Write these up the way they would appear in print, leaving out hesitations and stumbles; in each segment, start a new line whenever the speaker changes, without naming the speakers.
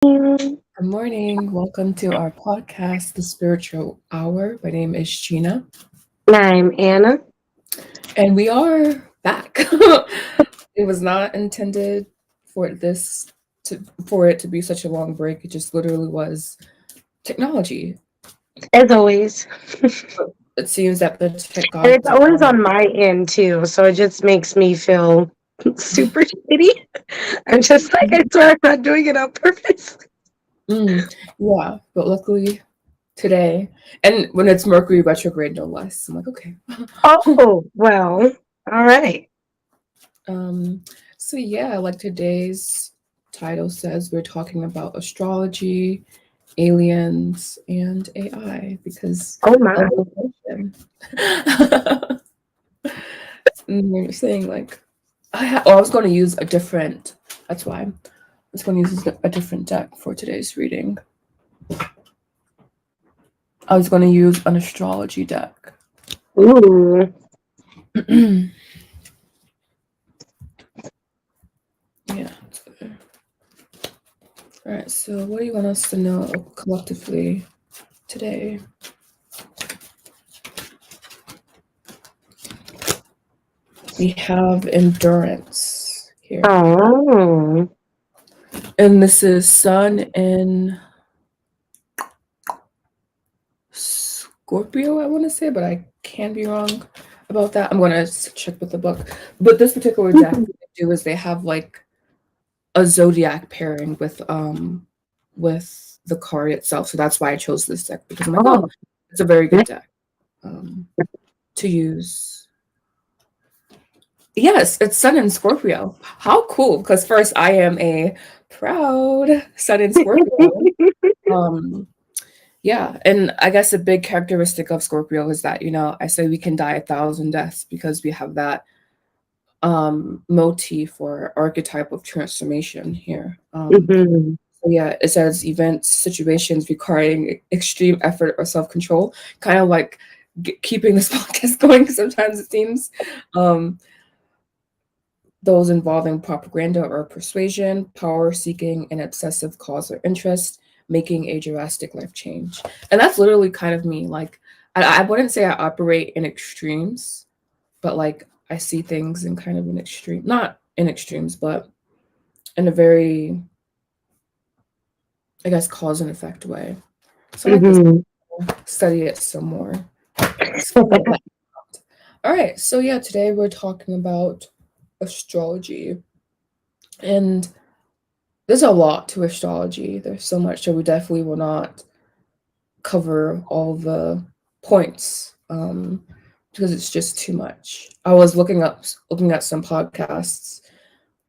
And
Good morning. Welcome to our podcast, The Spiritual Hour. My name is Gina,
I'm Anna.
and we are back. It was not intended for this for it to be such a long break. It just literally was technology.
As always.
It seems that the tech
And
gods
it's
are
always
on.
on my end too, so it just makes me feel super shitty. I'm just like, I swear I'm not doing it on purpose.
Yeah, but luckily today, and when it's Mercury retrograde, no less. I'm like, okay.
Oh, well, all right.
Um, so yeah, like today's title says, we're talking about astrology, aliens, and AI because
Oh my.
of the question. And you're saying like, I was going to use a different. That's why I was going to use a different deck for today's reading. I was going to use an astrology deck.
Ooh.
Yeah. All right. So, what do you want us to know collectively today? We have endurance here.
Oh.
And this is Sun in Scorpio, I want to say, but I can be wrong about that. I'm going to check with the book. But this particular deck, what they do is they have like a zodiac pairing with the card itself. So that's why I chose this deck because I'm like, oh,
Oh.
it's a very good deck um, to use. Yes, it's Sun in Scorpio. How cool! Because first, I am a proud Sun in Scorpio. Um, Yeah, and I guess a big characteristic of Scorpio is that, I say we can die 1,000 deaths because we have that motif or archetype of transformation here.
Mhm.
So yeah, it says events, situations requiring extreme effort or self-control, kind of like keeping this podcast going sometimes it seems. Um, those involving propaganda or persuasion, power seeking, and excessive cause or interest, making a drastic life change. And that's literally kind of me. Like, I wouldn't say I operate in extremes, but like I see things in kind of an extreme, not in extremes, but in a very, I guess, cause and effect way. So I like this.
Mhm.
Study it some more. So, all right. So yeah, today we're talking about astrology. And there's a lot to astrology. There's so much, so we definitely will not cover all the points because it's just too much. I was looking at some podcasts,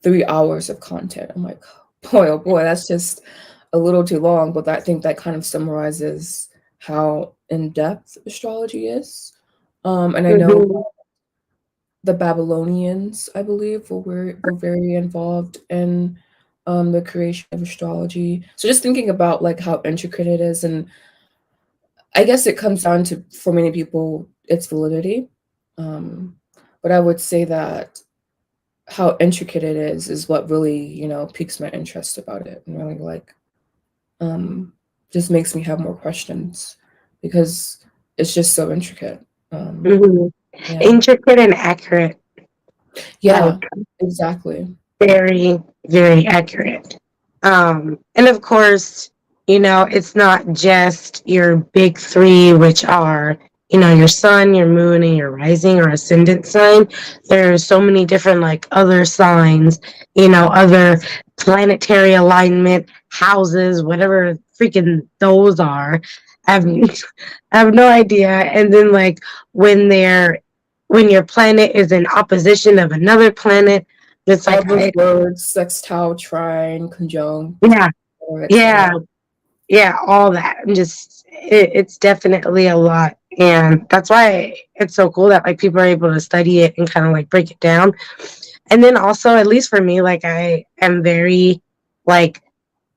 3 hours of content. I'm like, boy, oh boy, that's just a little too long. But I think that kind of summarizes how in depth astrology is. And I know
Mhm.
the Babylonians, I believe, were very involved in the creation of astrology. So just thinking about like how intricate it is, and I guess it comes down to for many people its validity. Um, but I would say that how intricate it is what really piques my interest about it, and really like um, just makes me have more questions because it's just so intricate. Um,
Mhm.
yeah,
Intricate and accurate.
yeah,
Like
exactly.
very, very accurate. And of course, it's not just your big three, which are, your sun, your moon, and your rising or ascendant sign. There's so many different, like, other signs, other planetary alignment, houses, whatever freaking those are. I have, I have no idea. And then, like, when they're, when your planet is in opposition of another planet, it's
All
like,
those words, sextile, trine, conjunct,
yeah,
or etc.
yeah, yeah, all that. And just it's definitely a lot. And that's why it's so cool that like people are able to study it and kind of like break it down. And then also, at least for me, like I am very like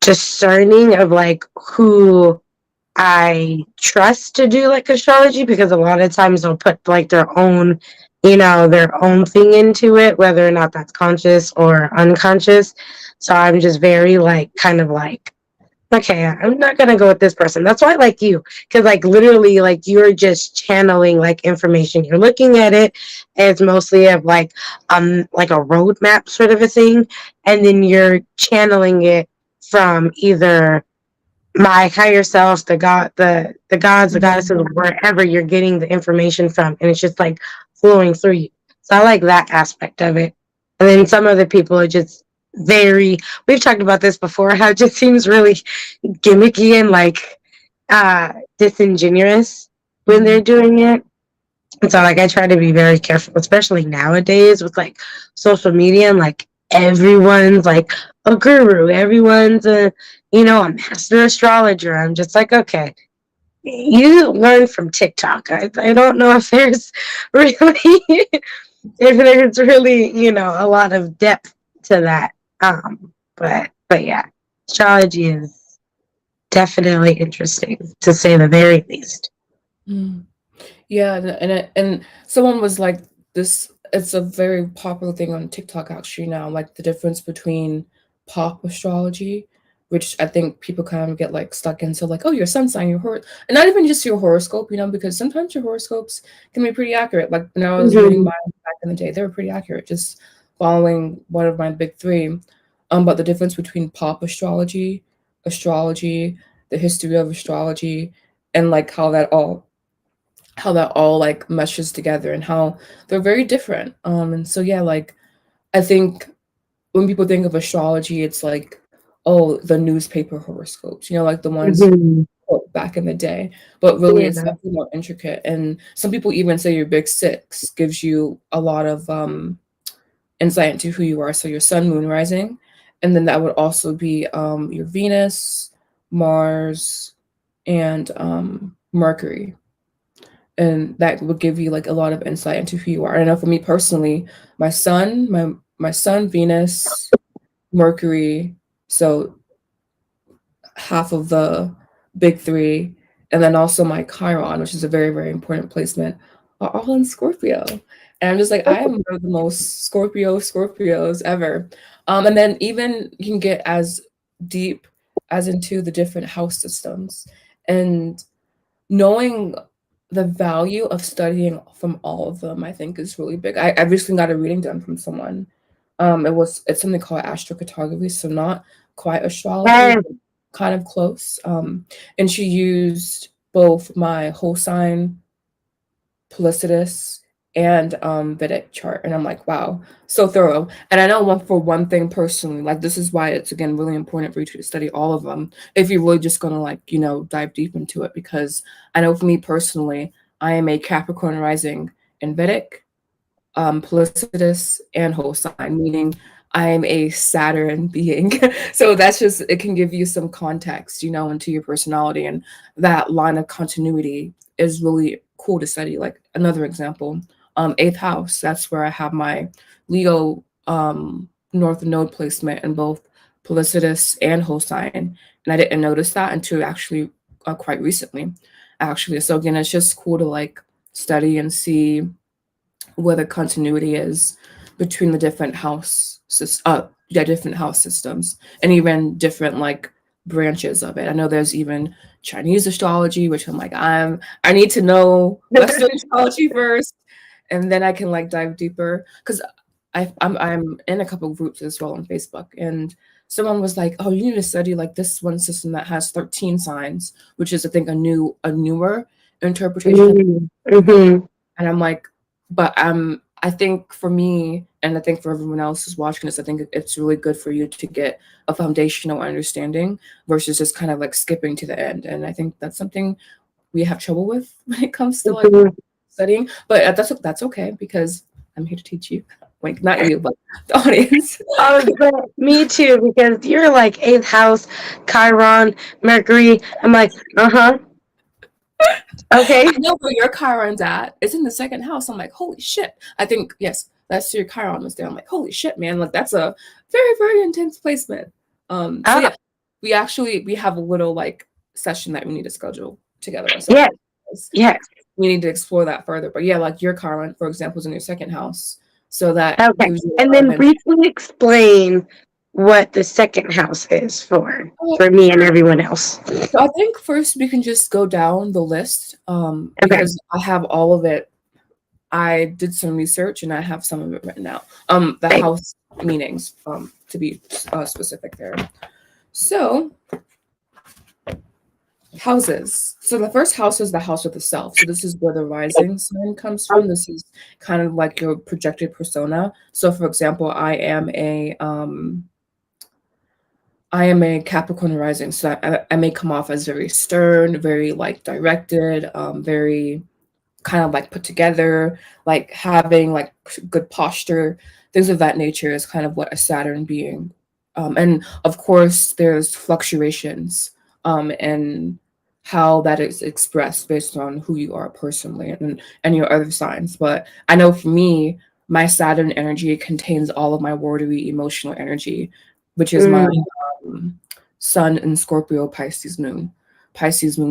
discerning of like who I trust to do like astrology because a lot of times they'll put like their own thing into it, whether or not that's conscious or unconscious. So I'm just very like kind of like okay, I'm not gonna go with this person. That's why I like you, because like literally, like you're just channeling like information. You're looking at it as mostly of like a roadmap sort of a thing, and then you're channeling it from either my higher self, the gods, the goddesses,
Mhm.
wherever you're getting the information from, and it's just like flowing through you. So I like that aspect of it. And then some other people are just very. We've talked about this before. How it just seems really gimmicky and like disingenuous when they're
Mhm.
doing it. And so like I try to be very careful, especially nowadays with like social media and like everyone's like a guru, everyone's a master astrologer. I'm just like, okay, you learn from TikTok. I don't know if there's really a lot of depth to that. But yeah, astrology is definitely interesting to say the very least.
Mm. Yeah, and someone was like this. It's a very popular thing on TikTok actually now, like the difference between pop astrology, which I think people kind of get like stuck into, like, oh, your sun sign, and not even just your horoscope, because sometimes your horoscopes can be pretty accurate. Like when I was reading
Mhm.
mine back in the day, they were pretty accurate, just following one of my big three. But the difference between pop astrology, the history of astrology, and like how that all like meshes together and how they're very different. And so yeah, like I think when people think of astrology, it's like, oh, the newspaper horoscopes, like the ones
Mhm.
back in the day. But really, it's
Yeah.
definitely more intricate. And some people even say your big six gives you a lot of insight into who you are. So your sun, moon, rising, and then that would also be your Venus, Mars, and Mercury, and that will give you like a lot of insight into who you are. And I know for me personally, my sun, Venus, Mercury, so half of the big three, and then also my Chiron, which is a very, very important placement, are all in Scorpio. And I'm just like, I am one of the most Scorpios ever. And then even you can get as deep as into the different house systems. And knowing the value of studying from all of them, I think, is really big. I recently got a reading done from someone. It's something called astrocartography, so not quite astrology,
Yes.
but kind of close. And she used both my whole sign, Pelicitus, and Vedic chart, and I'm like, wow, so thorough. And I know one thing personally, like this is why it's again really important for you to study all of them if you're really just gonna like dive deep into it. Because I know for me personally, I am a Capricorn rising in Vedic, Pelicitus, and whole sign, meaning I'm a Saturn being. So that's just, it can give you some context, into your personality, and that line of continuity is really cool to study. Like another example, eighth house. That's where I have my Leo North Node placement in both Pelicitus and whole sign, and I didn't notice that until actually quite recently, actually. So again, it's just cool to like study and see where the continuity is between the different house systems, and even different like branches of it. I know there's even Chinese astrology, which I'm like, I need to know Western astrology first, and then I can like dive deeper, because I'm in a couple of groups as well on Facebook, and someone was like, "Oh, you need to study like this one system that has 13 signs, which is I think a newer interpretation of."
Mm-hmm.
And I'm like, but I think for me, and I think for everyone else who's watching this, I think it's really good for you to get a foundational understanding versus just kind of like skipping to the end. And I think that's something we have trouble with when it comes to like
Mm-hmm.
studying. But that's okay, because I'm here to teach you. Like not you, but the audience.
But me too, because you're like eighth house, Chiron, Mercury. I'm like, uh-huh,
I
okay.
know where your Chiron's at. It's in the second house. I'm like, holy shit. I think, yes, that's your Chiron was there. I'm like, holy shit, man. Like that's a very, very intense placement. So
Ah,
yeah, we have a little like session that we need to schedule together or
yes,
something, because
yes.
we need to explore that further. But yeah, like your Chiron, for example, is in your second house. So that
Okay.
gives you a
And
lot of
then
insight.
briefly explain. what the second house is
Oh,
for me and everyone else.
so I think first we can just go down the list,
Okay.
because I have all of it. I did some research and I have some of it written out. The
Thanks.
house meanings, to be specific there. So houses. So the first house is the house of the self. So this is where the rising sign comes from. This is kind of like your projected persona. So for example, I am a Capricorn rising, so I may come off as very stern, very like directed, very kind of like put together, like having like good posture, things of that nature is kind of what a Saturn being. And of course, there's fluctuations, and how that is expressed based on who you are personally and your other signs. But I know for me, my Saturn energy contains all of my wordery emotional energy, which is my
Mm,
um, Sun in Scorpio Pisces moon,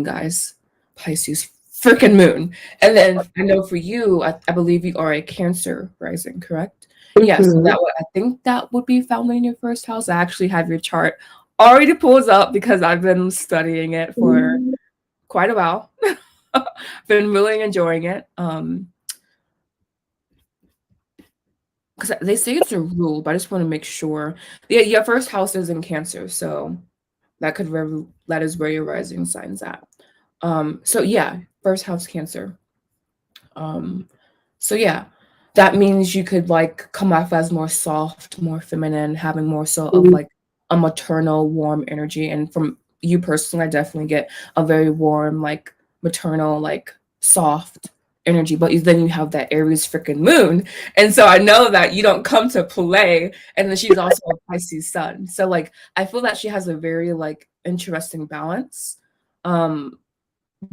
guys, Pisces freaking moon. And then I know for you, I believe you are a Cancer rising, correct? Yeah, so
mhm.
I think that would be found in your first house. I actually have your chart already pulled up because I've been studying it for quite a while. Been really enjoying it. Because they say it's a rule, but I just want to make sure. Yeah, your first house is in Cancer, so that is where your rising sign's at. So yeah, first house Cancer. Um, so yeah, that means you could like come off as more soft, more feminine, having more so of like a maternal, warm energy. And from you personally, I definitely get a very warm, like maternal, like soft energy. But then you have that Aries freaking moon, and so I know that you don't come to play. And then she's also a Pisces sun, so like I feel that she has a very like interesting balance. Um,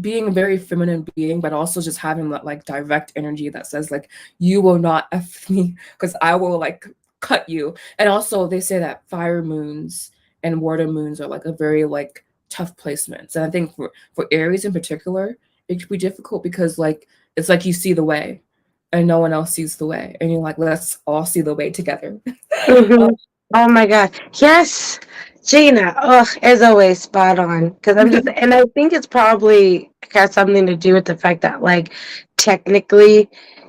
being a very feminine being, but also just having that like direct energy that says like you will not F me because I will like cut you. And also they say that fire moons and water moons are like a very like tough placements. And I think for Aries in particular, it could be difficult because like it's like you see the way and no one else sees the way. And you're like, let's all see the way together.
Mhm. Oh my God. Yes. Gina, oh, as always, spot on. Because and I think it's probably got something to do with the fact that, like, technically,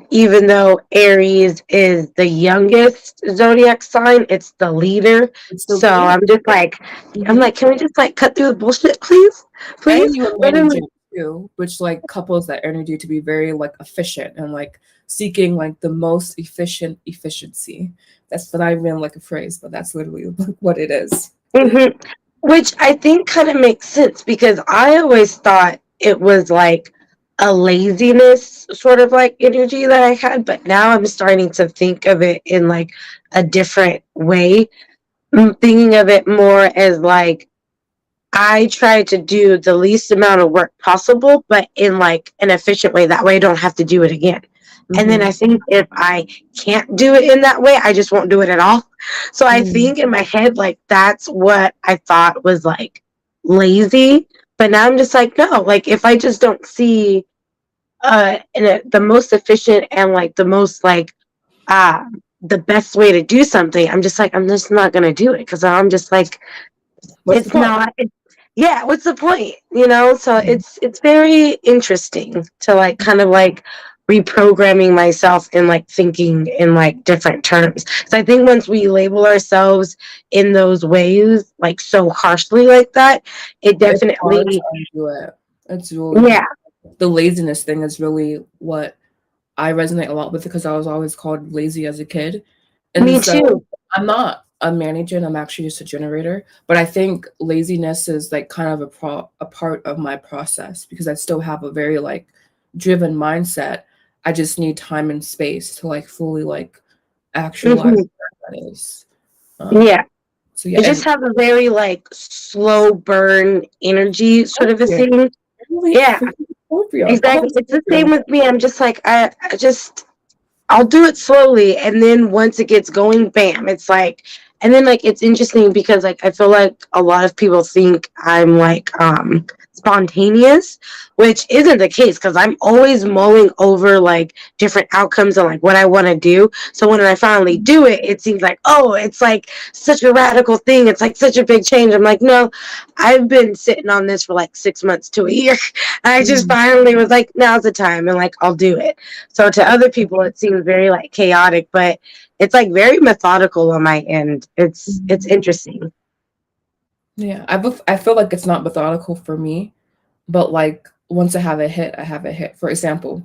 even though Aries is the youngest zodiac sign, it's the leader.
It's the
So
yeah.
I'm
Mhm.
like, can we just like cut through the bullshit, please?
And
Please?
you were
Let him.
managing too, which like couples that energy to be very like efficient and like seeking like the most efficient efficiency. That's not even like a phrase, but that's literally like what it is.
Mhm. Which I think kind of makes sense because I always thought it was like a laziness sort of like energy that I had, but now I'm starting to think of it in like a different way. Thinking of it more as like I try to do the least amount of work possible, but in like an efficient way. That way I don't have to do it again. And then
Mm-hmm.
I think if I can't do it in that way, I just won't do it at all. So I
Mm.
think in my head, like that's what I thought was like lazy. But now I'm just like, no, like if I just don't see the most efficient and like the most like uh the best way to do something, I'm just like, I'm just not gonna do it because I'm just like
What's the
it's
point?
not yeah, what's the point, you know? So it's very interesting to like kind of like reprogramming myself and like thinking in like different terms, so I think once we label ourselves in those ways like so harshly like that, it
It's hard to
definitely
undo it. It's really
yeah,
hard. The laziness thing is really what I resonate a lot with because I was always called lazy as a kid. And
me
so
too.
I'm not a manager and I'm actually just a generator. But I think laziness is like kind of a part of my process because I still have a very like driven mindset. I just need time and space to like fully like actualize
Hmm.
what that is. Um,
Yeah,
so yeah,
it just
and
have a very like slow burn energy sort of a
Scorpio,
thing.
really
Yeah,
freaking Scorpio. Oh,
exactly, it's the
Scorpio.
same with me. I'm just like I just I'll do it slowly, and then once it gets going, bam, it's like, and then like it's interesting because like I feel like a lot of people think I'm like spontaneous, which isn't the case because I'm always mulling over like different outcomes and like what I want to do. So when I finally do it, it seems like, oh, it's like such a radical thing. It's like such a big change. I'm like, no, I've been sitting on this for like 6 months to a year. I just finally was like, now's the time, and like I'll do it. So to other people, it seems very like chaotic, but it's like very methodical on my end. It's interesting.
Yeah, I feel like it's not methodical for me, but like once I have a hit, I have a hit. For example,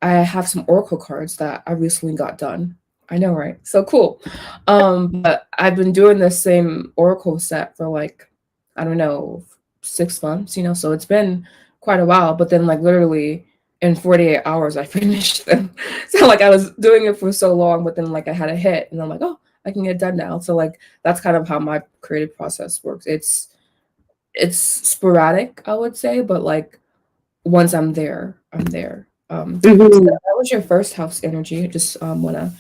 I have some oracle cards that I recently got done. I know, right? So cool. But I've been doing the same oracle set for like, I don't know, 6 months, you know, so it's been quite a while. But then like literally in 48 hours I finished them. So like I was doing it for so long, but then like I had a hit and I'm like, oh, I can get done now. So like that's kind of how my creative process works. It's sporadic, I would say, but like once I'm there, I'm there. So
Mm-hmm.
that was your first house energy. Just want to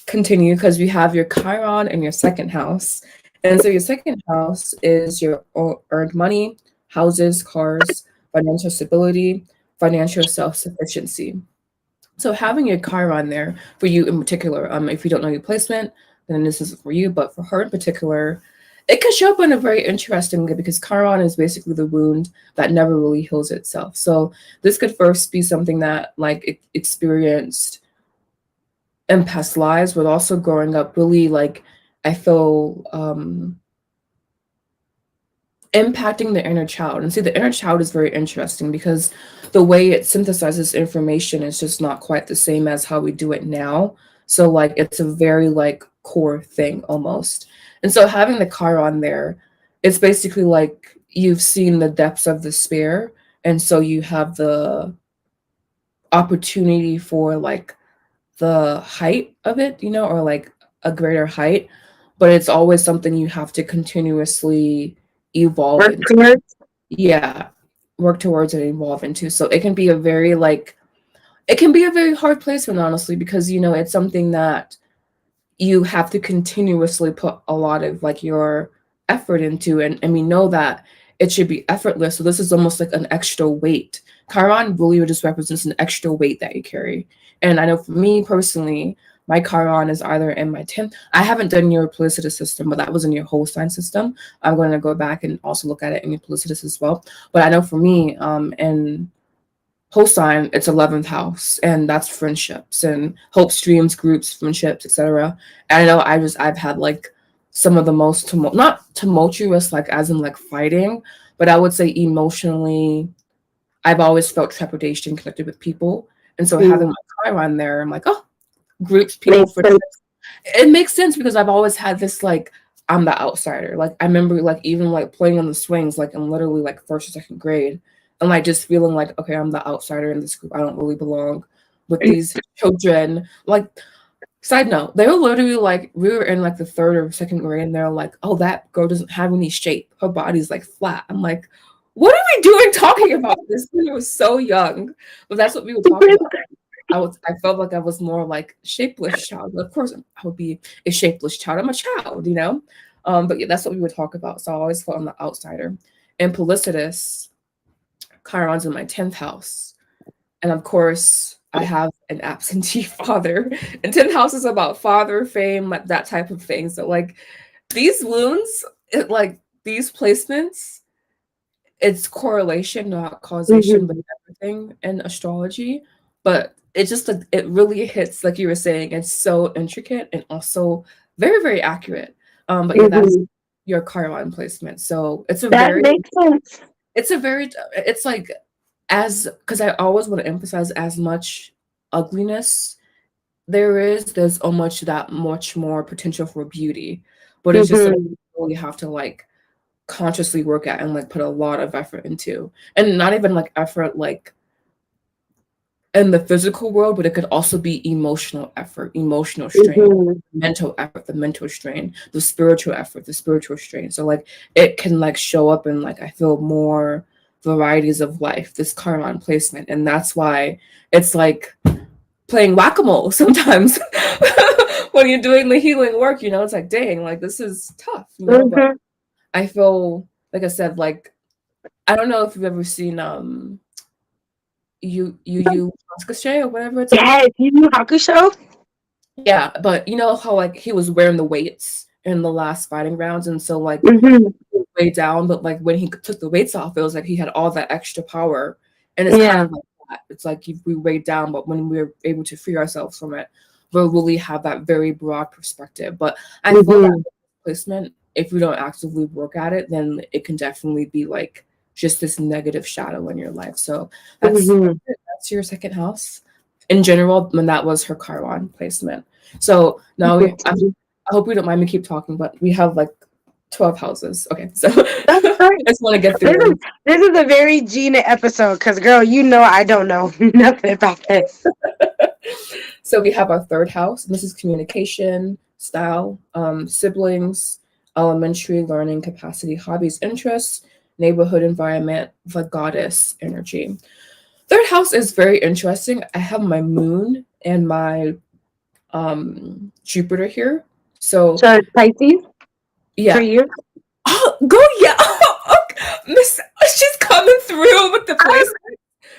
continue because we have your Chiron in your second house. And so your second house is your earned money, houses, cars, financial stability, financial self-sufficiency. So having your Chiron there for you in particular, if you don't know your placement, then this is for you. But for her in particular, it can show up in a very interesting way because Chiron is basically the wound that never really heals itself. So this could first be something that like it experienced in past lives, but also growing up really like I feel impacting the inner child. And see, the inner child is very interesting because the way it synthesizes information is just not quite the same as how we do it now. So like it's a very like core thing almost. And so having the Chiron there, it's basically like you've seen the depths of despair. And so you have the opportunity for like the height of it, you know, or like a greater height. But it's always something you have to continuously evolve
Work
into.
towards.
Yeah, work towards and evolve into. So it can be a very like it can be a very hard placement, honestly, because you know it's something that you have to continuously put a lot of like your effort into, and we know that it should be effortless. So this is almost like an extra weight. Chiron really just represents an extra weight that you carry. And I know for me personally, my Chiron is either in my 10th. I haven't done your Pellicida system, but that was in your whole sign system. I'm going to go back and also look at it in your Pellicida as well. But I know for me, in whole sign, it's 11th house, and that's friendships and hopes, dreams, groups, friendships, etc. And I know I've had like some of the most not tumultuous, like as in like fighting, but I would say emotionally, I've always felt trepidation connected with people. And so having
Mm,
my Chiron there, I'm like, oh, groups, people,
makes sense.
friendships. It makes sense because I've always had this like I'm the outsider. Like I remember like even like playing on the swings like in literally like first or second grade and like just feeling like okay, I'm the outsider in this group. I don't really belong with these children. Like side note, they were literally like we were in like the third or second grade and they're like, "Oh, that girl doesn't have any shape. Her body's like flat." I'm like, "What are we doing talking about this?" When I was so young. But that's what we would talk about. I felt like I was more like shapeless child. But of course, I would be a shapeless child. I'm a child, you know. But yeah, that's what we would talk about. So I always felt I'm the outsider. And Pelicitus, Chiron's in my 10th house, and of course, I have an absentee father. And 10th house is about father fame, like that type of thing. So like these wounds, like these placements, it's correlation, not causation, with
Mm-hmm.
everything in astrology. But it just like it really hits, like you were saying, it's so intricate and also very, very accurate. But yeah, that's
Mm-hmm.
your Chiron placement. So
That makes sense.
it's like as because I always want to emphasize as much ugliness there's so much that much more potential for beauty. But it's just something
Mm-hmm.
you really have to like consciously work at and like put a lot of effort into. And not even like effort like in the physical world, but it could also be emotional effort, emotional strain,
Mm-hmm.
mental effort, the mental strain, the spiritual effort, the spiritual strain. So like it can like show up in like I feel more varieties of life, this Chiron placement. And that's why it's like playing whack-a-mole sometimes when you're doing the healing work, you know, it's like, dang, like this is tough, you know, but
Mm-hmm.
I feel like I said, like I don't know if you've ever seen you Hakusho or whatever it's called.
Yes, Yu Yu Hakusho.
Yeah, but you know how like he was wearing the weights in the last fighting rounds, and so like
Hmm.
way down, but like when he took the weights off, it was like he had all that extra power, and it's kind
Yeah.
of like that. It's like we weighed down, but when we're able to free ourselves from it, we'll really have that very broad perspective. But I feel that
Hmm.
placement, if we don't actively work at it, then it can definitely be like just this negative shadow in your life. So that's
Hmm.
that's your second house. In general, when that was her Chiron placement. So now I hope we don't mind me keep talking, but we have like 12 houses. Okay, so
That's
I
fine.
just want to get
This
through
is
them.
this is a very Gina episode because, girl, you know I don't know nothing about this.
So we have our third house. This is communication, style, siblings, elementary learning capacity, hobbies, interests, neighborhood environment, the goddess energy. Third house is very interesting. I have my moon and my Jupiter here. So
So it's Pisces for
yeah.
you.
Oh, go yeah. Okay. Miss, she's coming through with the
I'm
place.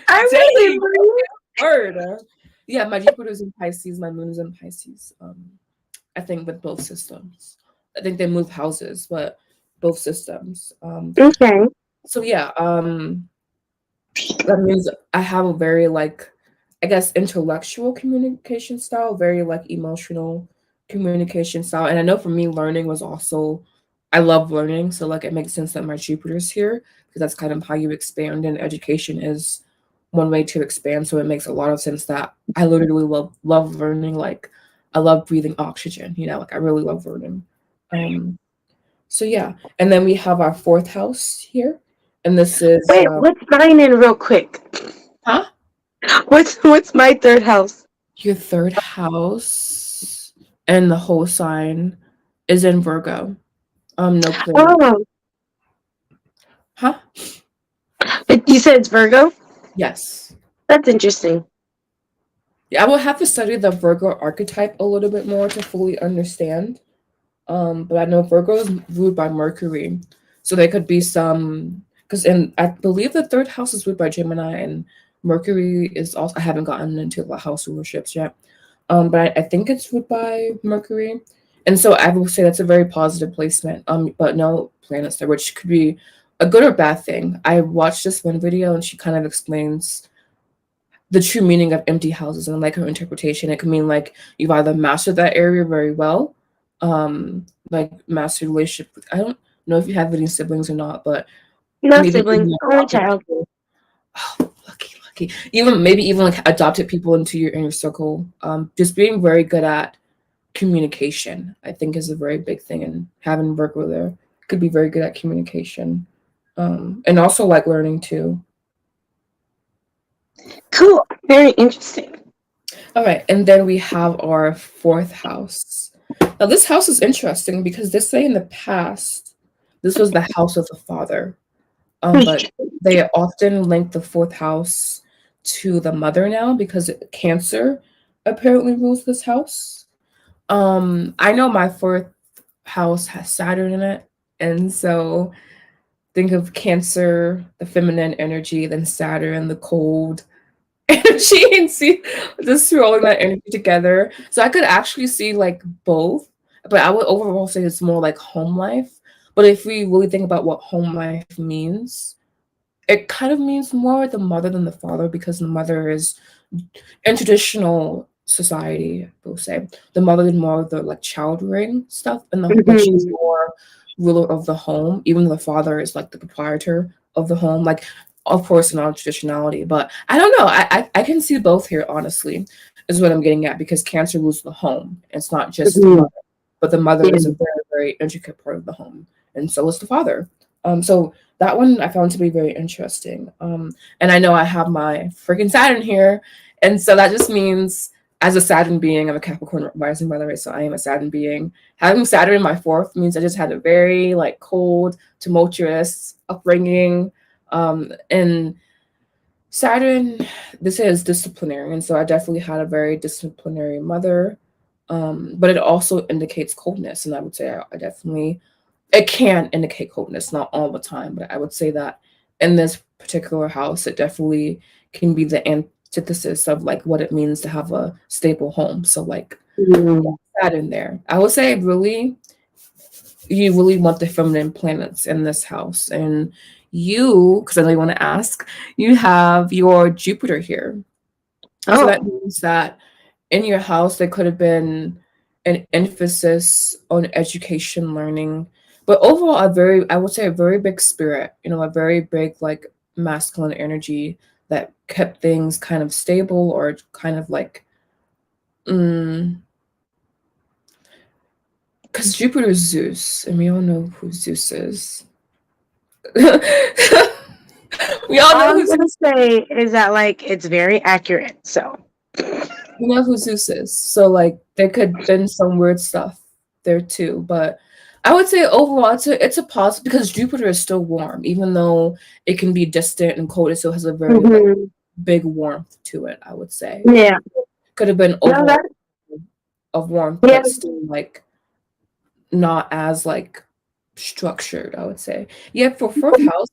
I'm really
Dang,
blue.
word. Yeah, my Jupiter's in Pisces, my moon's in Pisces. I think with both systems. I think they move houses, but both systems.
Okay.
So yeah, that means I have a very like, I guess, intellectual communication style, very like emotional communication style. And I know for me, learning was also, I love learning. So like, it makes sense that my Jupiter's here because that's kind of how you expand, and education is one way to expand. So it makes a lot of sense that I literally love learning. Like, I love breathing oxygen. You know, like I really love learning. Um, so yeah, and then we have our fourth house here, and this is
Wait, what's mine in real quick?
huh?
What's my third house?
Your third house and the whole sign is in Virgo. No planet.
Oh,
Huh?
you said it's Virgo.
Yes.
That's interesting.
Yeah, I will have to study the Virgo archetype a little bit more to fully understand. But I know Virgo is ruled by Mercury, so there could be some because in I believe the third house is ruled by Gemini, and Mercury is also. I haven't gotten into the house rulerships yet, but I think it's ruled by Mercury, and so I will say that's a very positive placement. But no planets there, which could be a good or bad thing. I watched this one video, and she kind of explains the true meaning of empty houses and like her interpretation. It could mean like you've either mastered that area very well, like mastered relationship with, I don't know if you have any siblings or not, but
No
maybe
siblings,
even
only
adopted
child.
people. Oh, lucky. Even maybe even like adopted people into your inner circle. Just being very good at communication, I think, is a very big thing, and having Virgo there could be very good at communication. And also like learning too.
Cool. Very interesting.
All right, and then we have our fourth house. Now, this house is interesting because they say in the past this was the house of the father, but they often link the fourth house to the mother now because Cancer apparently rules this house. I know my fourth house has Saturn in it, and so think of Cancer, the feminine energy, then Saturn, the cold energy, and see just rolling that energy together. So I could actually see like both, but I would overall say it's more like home life. But if we really think about what home life means, it kind of means more the mother than the father because the mother is in traditional society, we'll say the mother did more of the like child rearing stuff, and like she's
Mhm.
more ruler of the home, even though the father is like the proprietor of the home. Like, of course, in all traditionality, but I don't know. I can see both here. Honestly, is what I'm getting at because Cancer rules the home. It's not just the
Mhm.
mother, but the mother is a
Yeah.
very intricate part of the home, and so is the father. So that one I found to be very interesting. And I know I have my freaking Saturn here, and so that just means, as a Saturn being, I'm a Capricorn rising, by the way, so I am a Saturn being. Having Saturn in my fourth means I just had a very like cold, tumultuous upbringing. And Saturn, this is disciplinary, and so I definitely had a very disciplinary mother. But it also indicates coldness, and I would say I definitely, it can indicate coldness, not all the time, but I would say that in this particular house, it definitely can be the antithesis of like what it means to have a stable home. So like
Mm.
that in there. I would say really you really want the feminine planets in this house. And you, because I know you want to ask, you have your Jupiter here. So that
Oh.
means that in your house there could have been an emphasis on education, learning, but overall a very, I would say a very big spirit, you know, a very big like masculine energy that kept things kind of stable or kind of like mm, because Jupiter is Zeus, and we all know who Zeus is. We all
All
know
I'm
who
gonna
Zeus,
say is that like it's very accurate. So.
we know who Zeus is. So like there could been some weird stuff there too. But I would say overall it's a positive because Jupiter is still warm, even though it can be distant and cold, it still has a very like
Hmm.
big warmth to it, I would say.
Yeah.
Could have been
No,
overall
that.
of warmth,
Yeah.
but still like not as like structured, I would say. Yeah, for fourth house,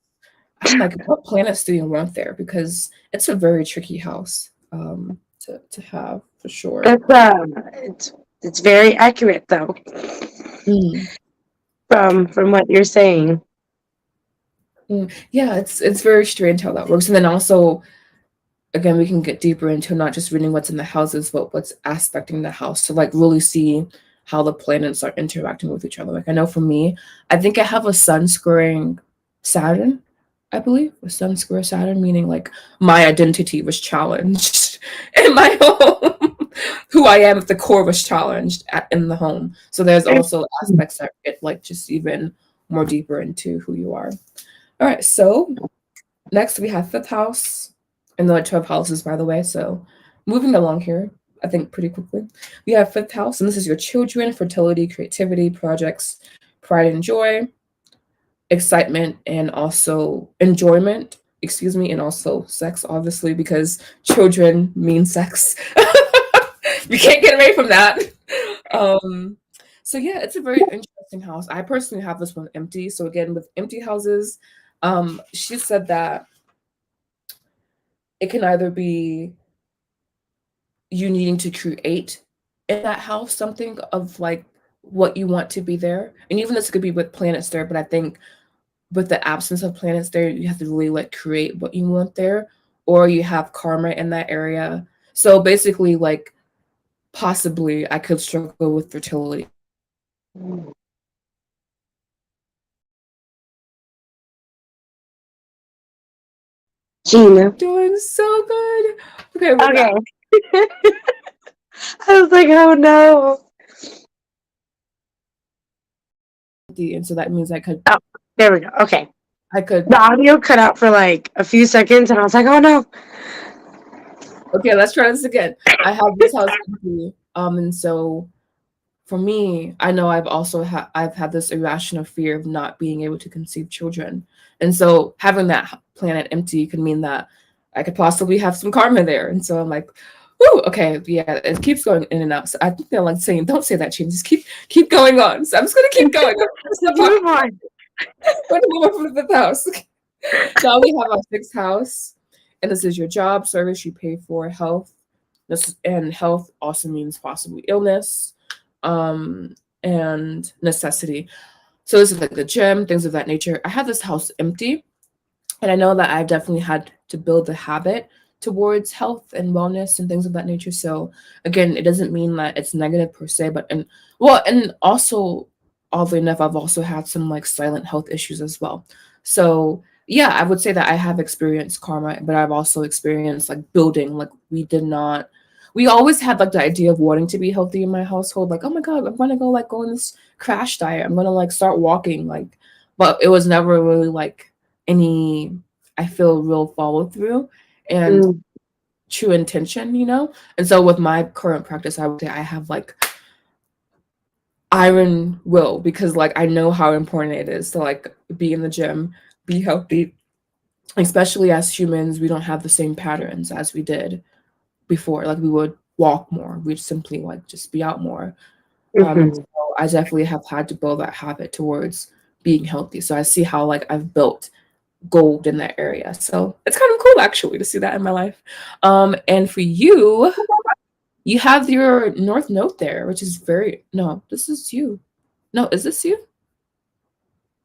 I'm like, what planets do you want there? Because it's a very tricky house to have for sure.
It's it's very accurate though,
Mm,
from what you're saying.
yeah, it's very strange how that works. And then also, again, we can get deeper into not just reading what's in the houses, but what's aspecting the house to like really see how the planets are interacting with each other. Like I know for me, I think I have a sun squaring Saturn, I believe. A sun square Saturn, meaning like my identity was challenged in my home. Who I am at the core was challenged in the home. So there's also aspects that get like just even more deeper into who you are. All right, so next we have fifth house, and there are 12 houses, by the way. So moving along here, I think pretty quickly. We have fifth house, and this is your children, fertility, creativity, projects, pride and joy, excitement, and also enjoyment. Excuse me, and also sex, obviously, because children mean sex. We can't get away from that. Um, so yeah, it's a very interesting house. I personally have this one empty. So again, with empty houses, she said that it can either be you needing to create in that house something of like what you want to be there. And even this could be with planets there, but I think with the absence of planets there, you have to really like create what you want there, or you have karma in that area. So basically, like possibly I could struggle with fertility.
Gina.
Doing so good. Okay, we're
Okay.
back.
I was like, oh no.
And so that means
Oh, there we go. Okay.
I could
The audio cut out for like a few seconds, and I was like, oh no.
okay, let's try this again. I have this house empty. And so for me, I know I've had this irrational fear of not being able to conceive children. And so having that planet empty could mean that I could possibly have some karma there. And so I'm like, "Ooh, okay, yeah, it keeps going in and out." So I think they're like saying, "Don't say that, James. Just keep going on." So I'm just gonna keep going.
Let's move on.
We're gonna move on from the fifth house. Now we have our sixth house, and this is your job, service you pay for, health. And health also means possibly illness, and necessity. So this is like the gym, things of that nature. I have this house empty, and I know that I've definitely had to build the habit towards health and wellness and things of that nature. So again, it doesn't mean that it's negative per se, but and well, and also oddly enough, I've also had some like silent health issues as well. So yeah, I would say that I have experienced karma, but I've also experienced like building. Like we always had like the idea of wanting to be healthy in my household. Like, oh my God, I'm gonna go like go on this crash diet. I'm gonna like start walking. Like, but it was never really like any, I feel, real follow through and
Mm.
true intention, you know? And so with my current practice, I would say I have like iron will because like I know how important it is to like be in the gym, be healthy. Especially as humans, we don't have the same patterns as we did before. Like we would walk more, we'd simply like just be out more. And
Mhm.
so I definitely have had to build that habit towards being healthy. So I see how like I've built gold in that area. So it's kind of cool actually to see that in my life. And for you, you have your North Node there, which is very no, this is you. No, is this you?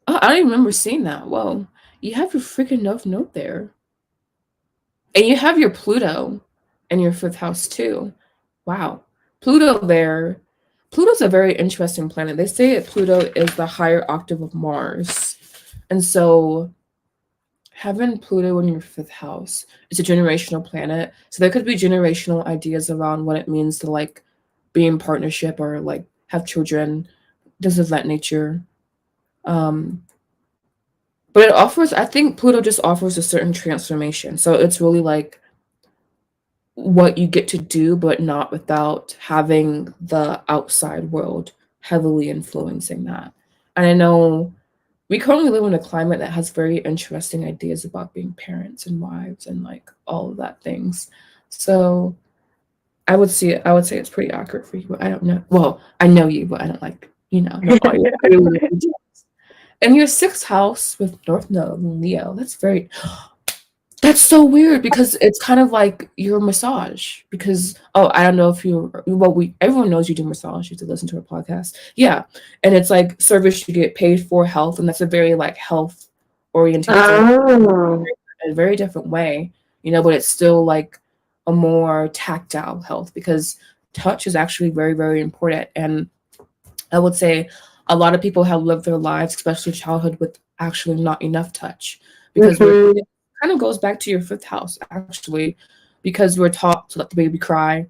Oh, I don't even remember seeing that. Whoa. You have your freaking North Node there. And you have your Pluto in your fifth house too. Wow. Pluto there. Pluto's a very interesting planet. They say that Pluto is the higher octave of Mars. And so having Pluto in your fifth house is a generational planet. So there could be generational ideas around what it means to like be in partnership or like have children, things of that nature. Um, but it offers, I think Pluto just offers a certain transformation. So it's really like what you get to do, but not without having the outside world heavily influencing that. And I know we currently live in a climate that has very interesting ideas about being parents and wives and like all of that things. So I would say it's pretty accurate for you, but I don't know. Well, I know you, but I don't like, know all your really details. And your sixth house with North Node and Leo, that's so weird because it's kind of like your massage. Because I don't know if you well we everyone knows you do massage, you have to listen to our podcast. Yeah. And it's like service you get paid for health, and that's a very like health orientated
Oh.
in a very different way, but it's still like a more tactile health because touch is actually very, very important. And I would say a lot of people have lived their lives, especially childhood, with actually not enough touch because
Mhm.
it kind of goes back to your fifth house actually, because we're taught to let the baby cry,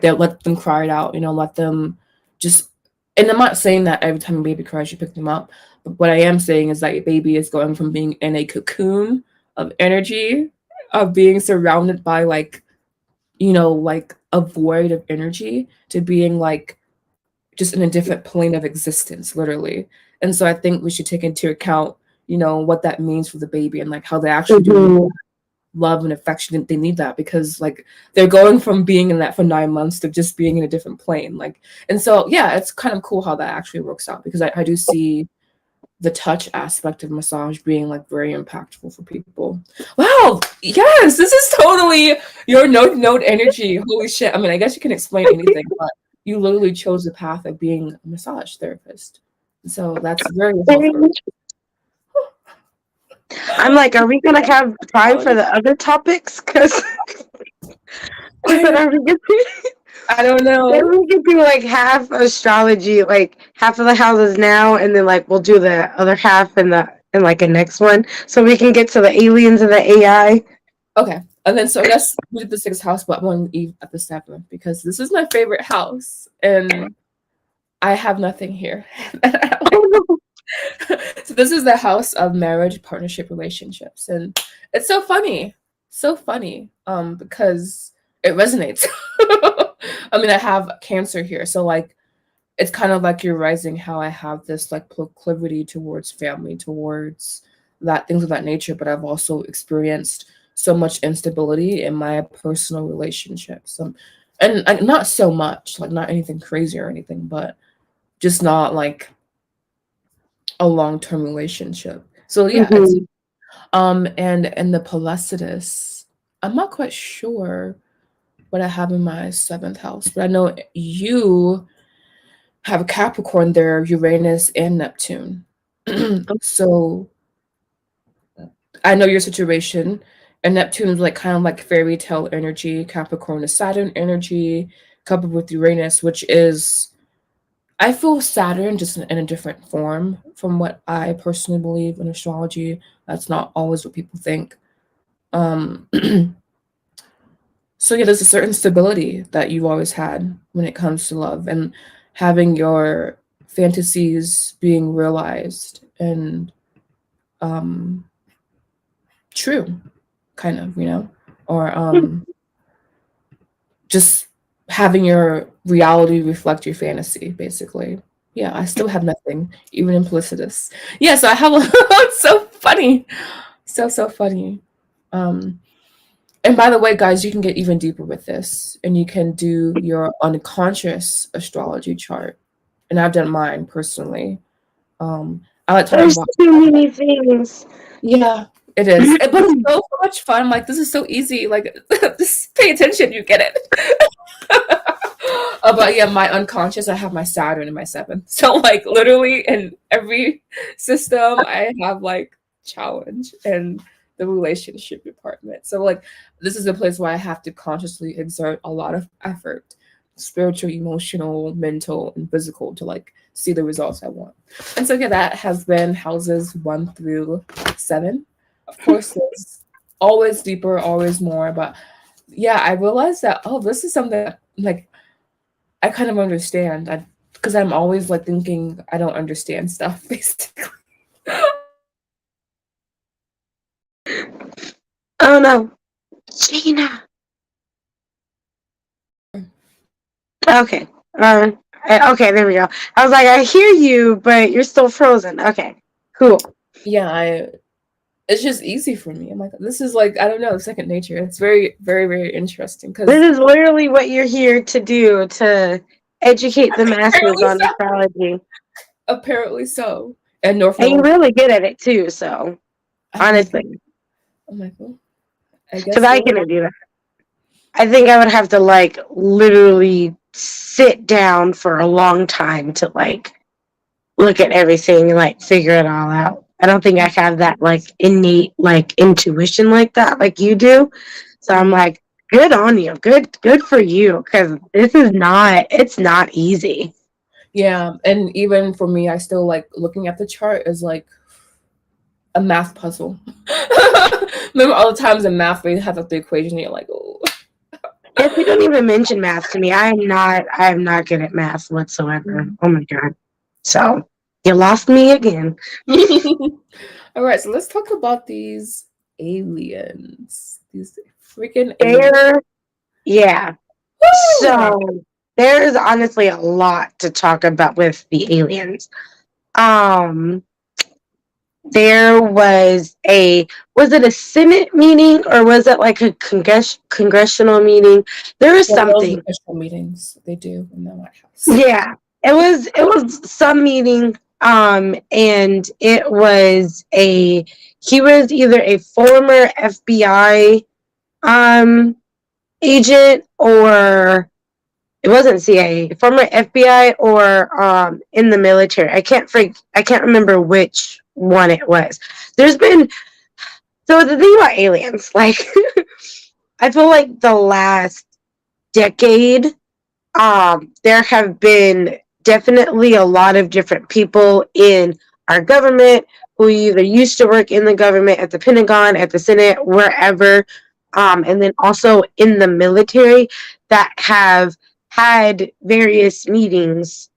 they let them cry it out, let them just. And I'm not saying that every time a baby cries you pick them up, but what I am saying is that your baby is going from being in a cocoon of energy, of being surrounded by like a void of energy, to being like just in a different plane of existence, literally. And so I think we should take into account, what that means for the baby and like how they actually do need
Mhm.
love and affection. They need that because like they're going from being in that for 9 months to just being in a different plane. Like, and so yeah, it's kind of cool how that actually works out because I do see the touch aspect of massage being like very impactful for people. Wow, yes, this is totally your node energy. Holy shit. I mean, I guess you can explain anything, but you literally chose the path of being a massage therapist. So that's very helpful.
I'm like, are we gonna have time for the other topics? Because then
I,
are we gonna
I don't
then
know.
we could do like half astrology, like half of the houses now, and then like we'll do the other half in like a next one, so we can get to the aliens and the AI.
Okay. And then so I guess we did the sixth house, but I'm going to leave at the seventh because this is my favorite house and I have nothing here. So this is the house of marriage, partnership, relationships, and it's so funny, so funny, because it resonates. I mean, I have Cancer here, so like it's kind of like you're rising. How I have this like proclivity towards family, towards that things of that nature, but I've also experienced so much instability in my personal relationships, and not so much, like not anything crazy or anything, but just not like a long-term relationship. So yeah, it's
Mhm.
and the Pelecitus, I'm not quite sure what I have in my seventh house, but I know you have Capricorn there, Uranus and Neptune. So I know your situation. And Neptune is like kind of like fairy tale energy, Capricorn is Saturn energy, coupled with Uranus, which is I feel Saturn just in a different form from what I personally believe in astrology. That's not always what people think. Um, so yeah, there's a certain stability that you've always had when it comes to love and having your fantasies being realized and um, true, kind of, or just having your reality reflect your fantasy, basically. Yeah, I still have nothing, even implicitous. Yeah, so I have it's so funny. So funny. Um, and by the way, guys, you can get even deeper with this and you can do your unconscious astrology chart. And I've done mine personally. I like talking
There's
about
too many things.
yeah. It is, but it's so much fun. I'm like, this is so easy. Like, just pay attention, you get it. But yeah, my unconscious, I have my Saturn in my seventh. So like literally in every system, I have like challenge and the relationship department. So like this is a place where I have to consciously exert a lot of effort, spiritual, emotional, mental, and physical to like see the results I want. And so yeah, that has been houses 1 through 7. Of course, there's always deeper, always more, but yeah, I realized that this is something that, like I kind of understand. Because I'm always like thinking I don't understand stuff, basically.
Oh no, Gina. Okay. Okay, there we go. I was like, I hear you, but you're still frozen. Okay, cool.
Yeah, it's just easy for me. I'm like, this is like, I don't know, second nature. It's very, very, very interesting because
This is literally what you're here to do, to educate the masses
apparently
on
so.
astrology.
Apparently so. And North
And you're
Node,
really good at it too, so
I'm like,
honestly.
well, I
Because
guess
I
we'll.
couldn't do that. I think I would have to like literally sit down for a long time to like look at everything and like figure it all out. I don't think I have that like innate like intuition like that like you do. So I'm
Mhm.
like, good on you. Good for you, because it's not easy.
Yeah, and even for me, I still like looking at the chart is like a math puzzle. Remember all the times in math where you have like the equation and you're like, oh.
If you don't even mention math to me, I am not good at math whatsoever.
Mm.
Oh my god. So you lost me again.
All right, so let's talk about these aliens. These freaking aliens.
There, yeah.
Woo!
So there's honestly a lot to talk about with the aliens. Um, there was it a Senate meeting or was it like a congressional meeting? There was
One of those
something.
official meetings they do in the White House.
Yeah, it was some meeting. And it was he was either a former FBI agent, or it wasn't CIA, former FBI, or in the military. I can't remember which one it was. There's been So the thing about aliens, like I feel like the last decade, there have been definitely a lot of different people in our government who either used to work in the government, at the Pentagon, at the Senate, wherever, and then also in the military, that have had various meetings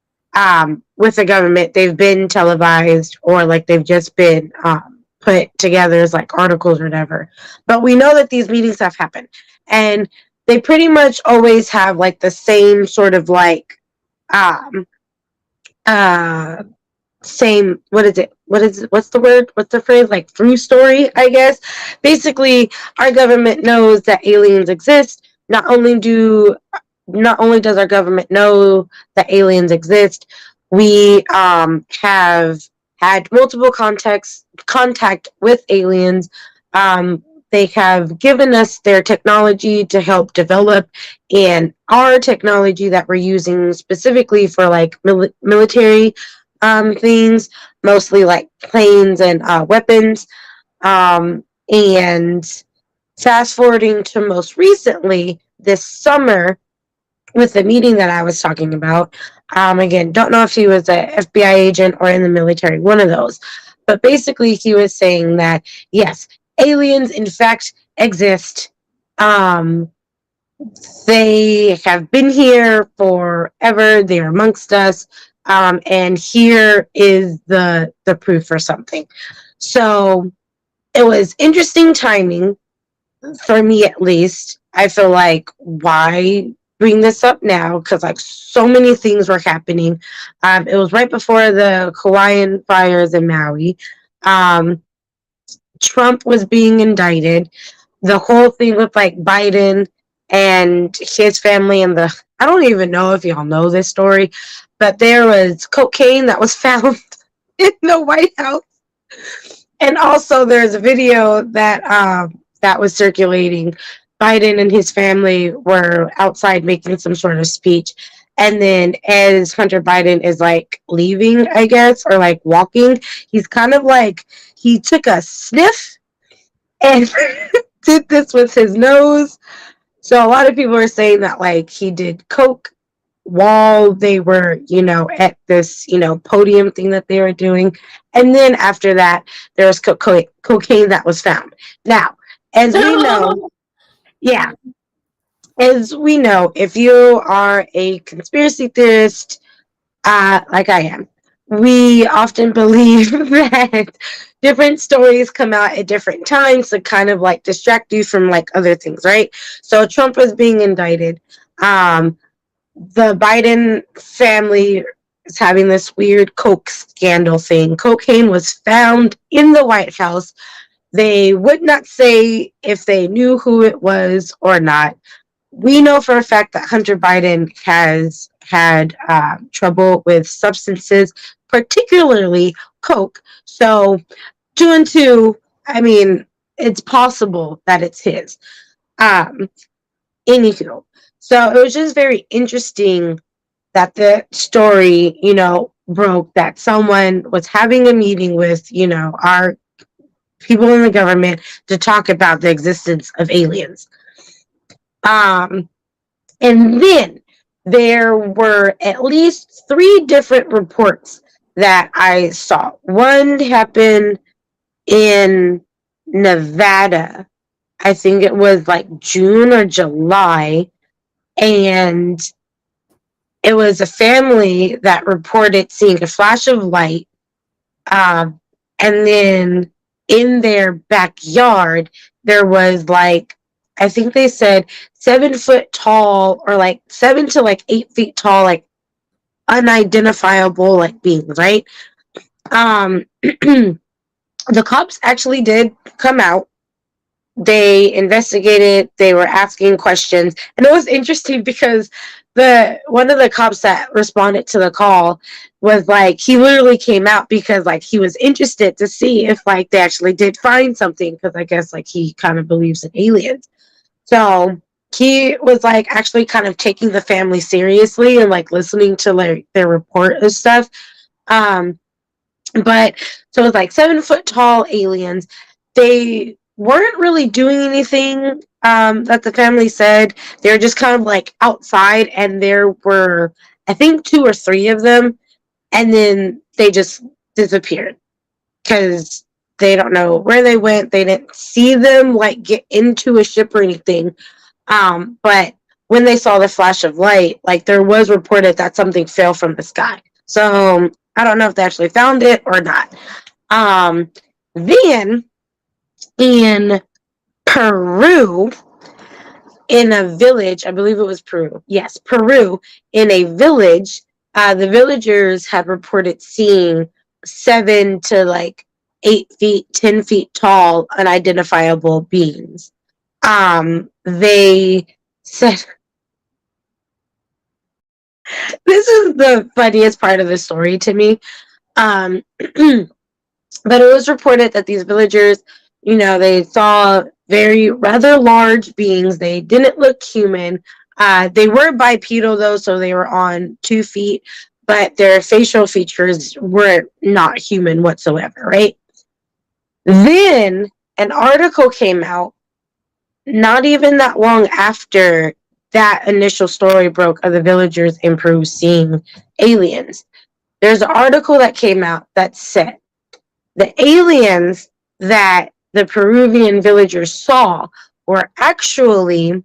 with the government. They've been televised, or like they've just been put together as like articles or whatever. But we know that these meetings have happened. And they pretty much always have like the same sort of like um uh same, what's the word, what's the phrase, like through story, I guess. Basically, our government knows that aliens exist. Not only does our government know that aliens exist, we have had multiple contact with aliens. They have given us their technology to help develop, and our technology that we're using specifically for like military things, mostly like planes and weapons. And fast forwarding to most recently this summer, with the meeting that I was talking about. Again, don't know if he was an FBI agent or in the military, one of those. But basically, he was saying that, yes, aliens in fact exist. Um, they have been here forever. They're amongst us. And here is the proof for something. So it was interesting timing for me, at least. I feel like, why bring this up now? Because like so many things were happening. It was right before the Hawaiian fires in Maui. Um, Trump was being indicted. The whole thing with like Biden and his family, and I don't even know if y'all know this story, but there was cocaine that was found in the White House. And also, there's a video that was circulating. Biden and his family were outside making some sort of speech, and then as Hunter Biden is like leaving, I guess, or like walking, he's kind of like he took a sniff and did this with his nose. So a lot of people are saying that like he did coke while they were, at this, podium thing that they were doing. And then after that, there was cocaine that was found. Now, as we know, yeah, as we know, if you are a conspiracy theorist, like I am, we often believe that different stories come out at different times to kind of like distract you from like other things, right? So Trump was being indicted. The Biden family is having this weird coke scandal thing. Cocaine was found in the White House. They would not say if they knew who it was or not. We know for a fact that Hunter Biden has had trouble with substances, particularly coke. So, two and two, I mean, it's possible that it's his. Um, Anywho, so it was just very interesting that the story, broke that someone was having a meeting with, our people in the government to talk about the existence of aliens. Um, and then there were at least three different reports that I saw. One happened in Nevada. I think it was like June or July. And it was a family that reported seeing a flash of light. Um, and then in their backyard, there was like, I think they said 7 foot tall or like 7 to like 8 feet tall, like unidentifiable like beings, right? The cops actually did come out. They investigated, they were asking questions, and it was interesting because the one of the cops that responded to the call was like he literally came out because like he was interested to see if like they actually did find something, because I guess like he kind of believes in aliens. So he was like actually kind of taking the family seriously and like listening to like their report and stuff. um but so it was like 7 foot tall aliens. They weren't really doing anything, that the family said. They were just kind of like outside, and there were, I think, two or three of them, and then they just disappeared because they don't know where they went. They didn't see them like get into a ship or anything. But when they saw the flash of light, like there was reported that something fell from the sky. So I don't know if they actually found it or not. Then in Peru, in a village, I believe it was Peru. Yes, Peru, in a village, the villagers had reported seeing 7 to like 8 feet, 10 feet tall, unidentifiable beings. They said this is the funniest part of the story to me. Um, but it was reported that these villagers, they saw very rather large beings. They didn't look human. They were bipedal though, so they were on 2 feet, but their facial features were not human whatsoever, right? Then an article came out not even that long after that initial story broke of the villagers in Peru seeing aliens. There's an article that came out that said the aliens that the Peruvian villagers saw were actually,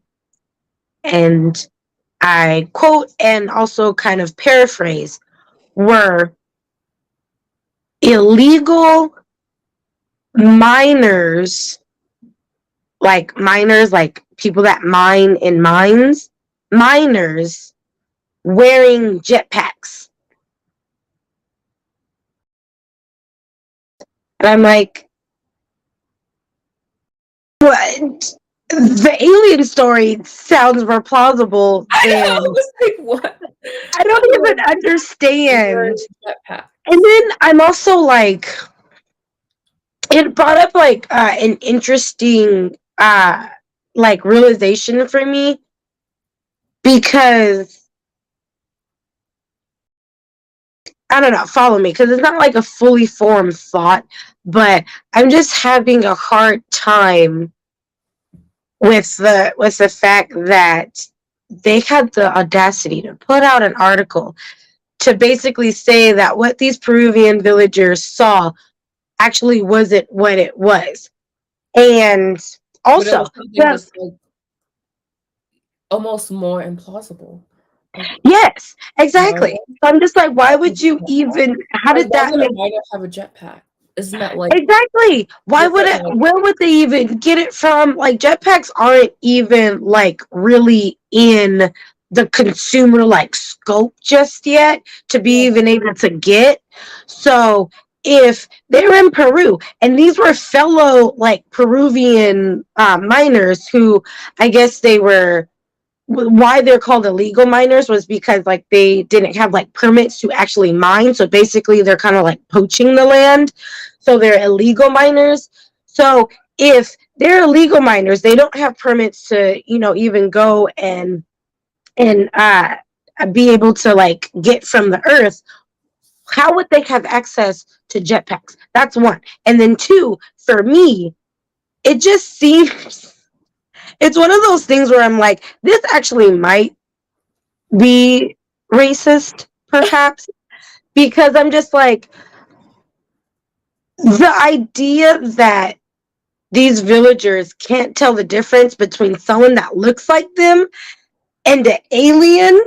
and I quote and also kind of paraphrase, were illegal miners, like people that mine in mines, miners wearing jetpacks. And I'm like, what? The alien story sounds more plausible
I know. I
than
was like, what?
I don't even understand.
Jetpack.
And then I'm also like, it brought up like an interesting like realization for me, because I don't know, follow me, because it's not like a fully formed thought, but I'm just having a hard time with the fact that they had the audacity to put out an article to basically say that what these Peruvian villagers saw actually wasn't what it was. And
But it
also,
was something
the,
just like almost more implausible. Like,
yes,
miner?
exactly. So I'm just like, why would you even, how
Like,
did
why
that
would a
make
miner have a jetpack? Isn't that like
exactly? Why would
different?
it?
Like,
Where would they even get it from? Like jetpacks aren't even like really in the consumer like scope just yet to be
yeah.
even able to get. So if they're in Peru and these were fellow like Peruvian miners who I guess they were, why they're called illegal miners was because like they didn't have like permits to actually mine, so basically they're kind of like poaching the land, so they're illegal miners. So if they're illegal miners, they don't have permits to even go and be able to like get from the earth. How would they have access to jetpacks? That's one. And then two, for me, it just seems it's one of those things where I'm like, this actually might be racist, perhaps, because I'm just like, the idea that these villagers can't tell the difference between someone that looks like them and an alien.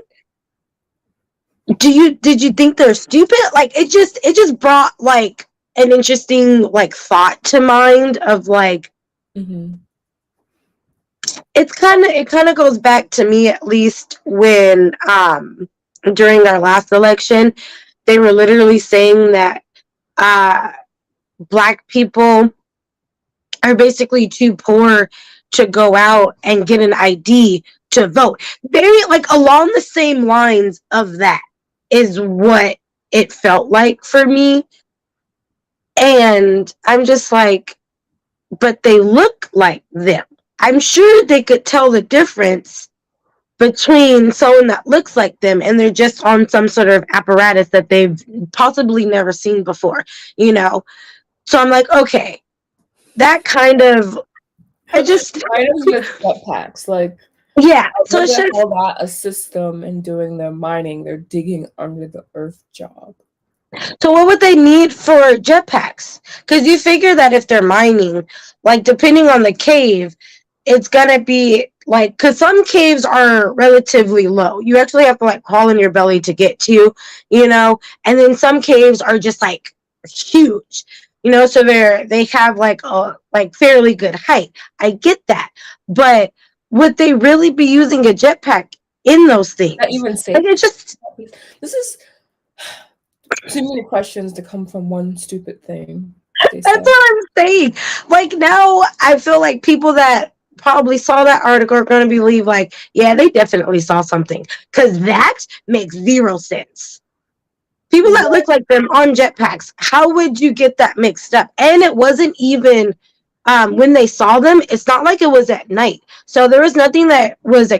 Did you think they're stupid? Like it just brought like an interesting like thought to mind of like,
Mm-hmm.
it kind of goes back to me, at least when during our last election they were literally saying that uh black people are basically too poor to go out and get an ID to vote. Very like along the same lines of that is what it felt like for me. And I'm just like, but they look like them. I'm sure they could tell the difference between someone that looks like them and they're just on some sort of apparatus that they've possibly never seen before, you know? So I'm like, okay, that kind of, I just,
Miners with jetpacks, like
yeah.
I
So it's
wouldn't
just,
call that a system in doing their mining. They're digging under the earth job.
so what would they need for jetpacks? Because you figure that if they're mining, like depending on the cave, it's gonna be like, because some caves are relatively low. You actually have to like crawl in your belly to get to, and then some caves are just like huge, so they have like a like fairly good height. I get that, but would they really be using a jetpack in those
Not
things?
even
Like
safe.
it's just
This is too many questions to come from one stupid thing they
That's
said.
what I'm saying. Like now, I feel like people that probably saw that article are going to believe, like, yeah, they definitely saw something, because that makes zero sense. People that
What?
look like them on jetpacks, how would you get that mixed up? And it wasn't even when they saw them. It's not like it was at night, so there was nothing that was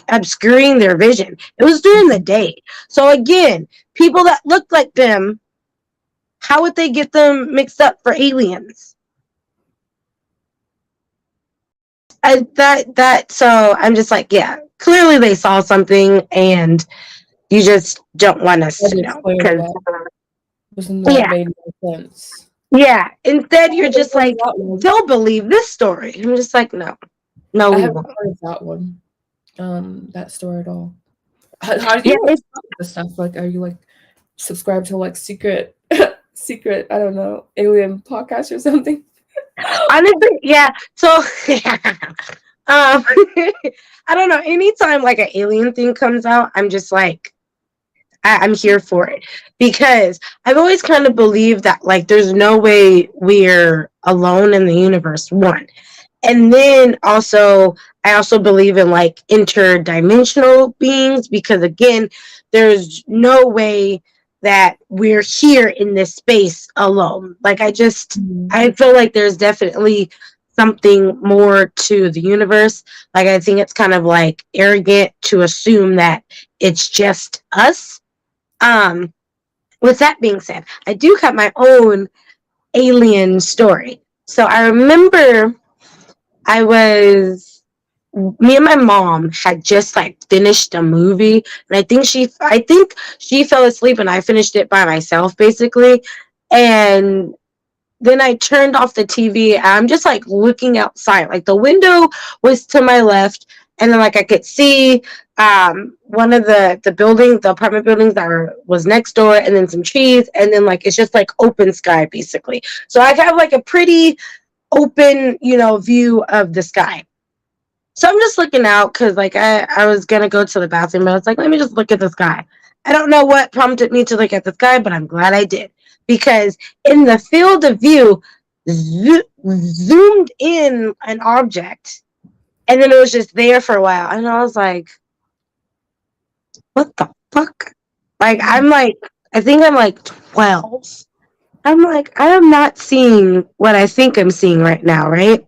obscuring their vision. It was during the day. So again, people that looked like them, how would they get them mixed up for aliens? So I'm just like, yeah, clearly they saw something and you just don't want us
How
to
to
know,
explain
because
that? Wasn't that
yeah,
made no sense?
yeah, instead you're
I haven't
just
heard of
like,
that one.
they'll believe this story. I'm just like, no, no,
I
we
haven't
won't.
heard of that one. That story at all. How do
Yeah,
you like this stuff? Like, are you like subscribed to like secret, secret? I don't know, alien podcast or something?
honestly, yeah. So I don't know, anytime like an alien thing comes out, I'm just like, I'm here for it, because I've always kind of believed that like there's no way we're alone in the universe. One, and then also I also believe in like interdimensional beings, because again, there's no way that we're here in this space alone. Like I feel like there's definitely something more to the universe. Like I think it's kind of like arrogant to assume that it's just us. Um, with that being said, I do have my own alien story. So I remember I was me and my mom had just like finished a movie, and I think she fell asleep and I finished it by myself basically. And then I turned off the TV and I'm just like looking outside. Like the window was to my left, and then like I could see one of the apartment buildings that was next door, and then some trees, and then like it's just like open sky basically. So I have like a pretty open, view of the sky. So I'm just looking out because like I was gonna go to the bathroom, but I was like, let me just look at the sky. I don't know what prompted me to look at the sky, but I'm glad I did. Because in the field of view, zoomed in an object, and then it was just there for a while. And I was like, what the fuck? Like I think I'm like 12. I'm like, I am not seeing what I think I'm seeing right now, right?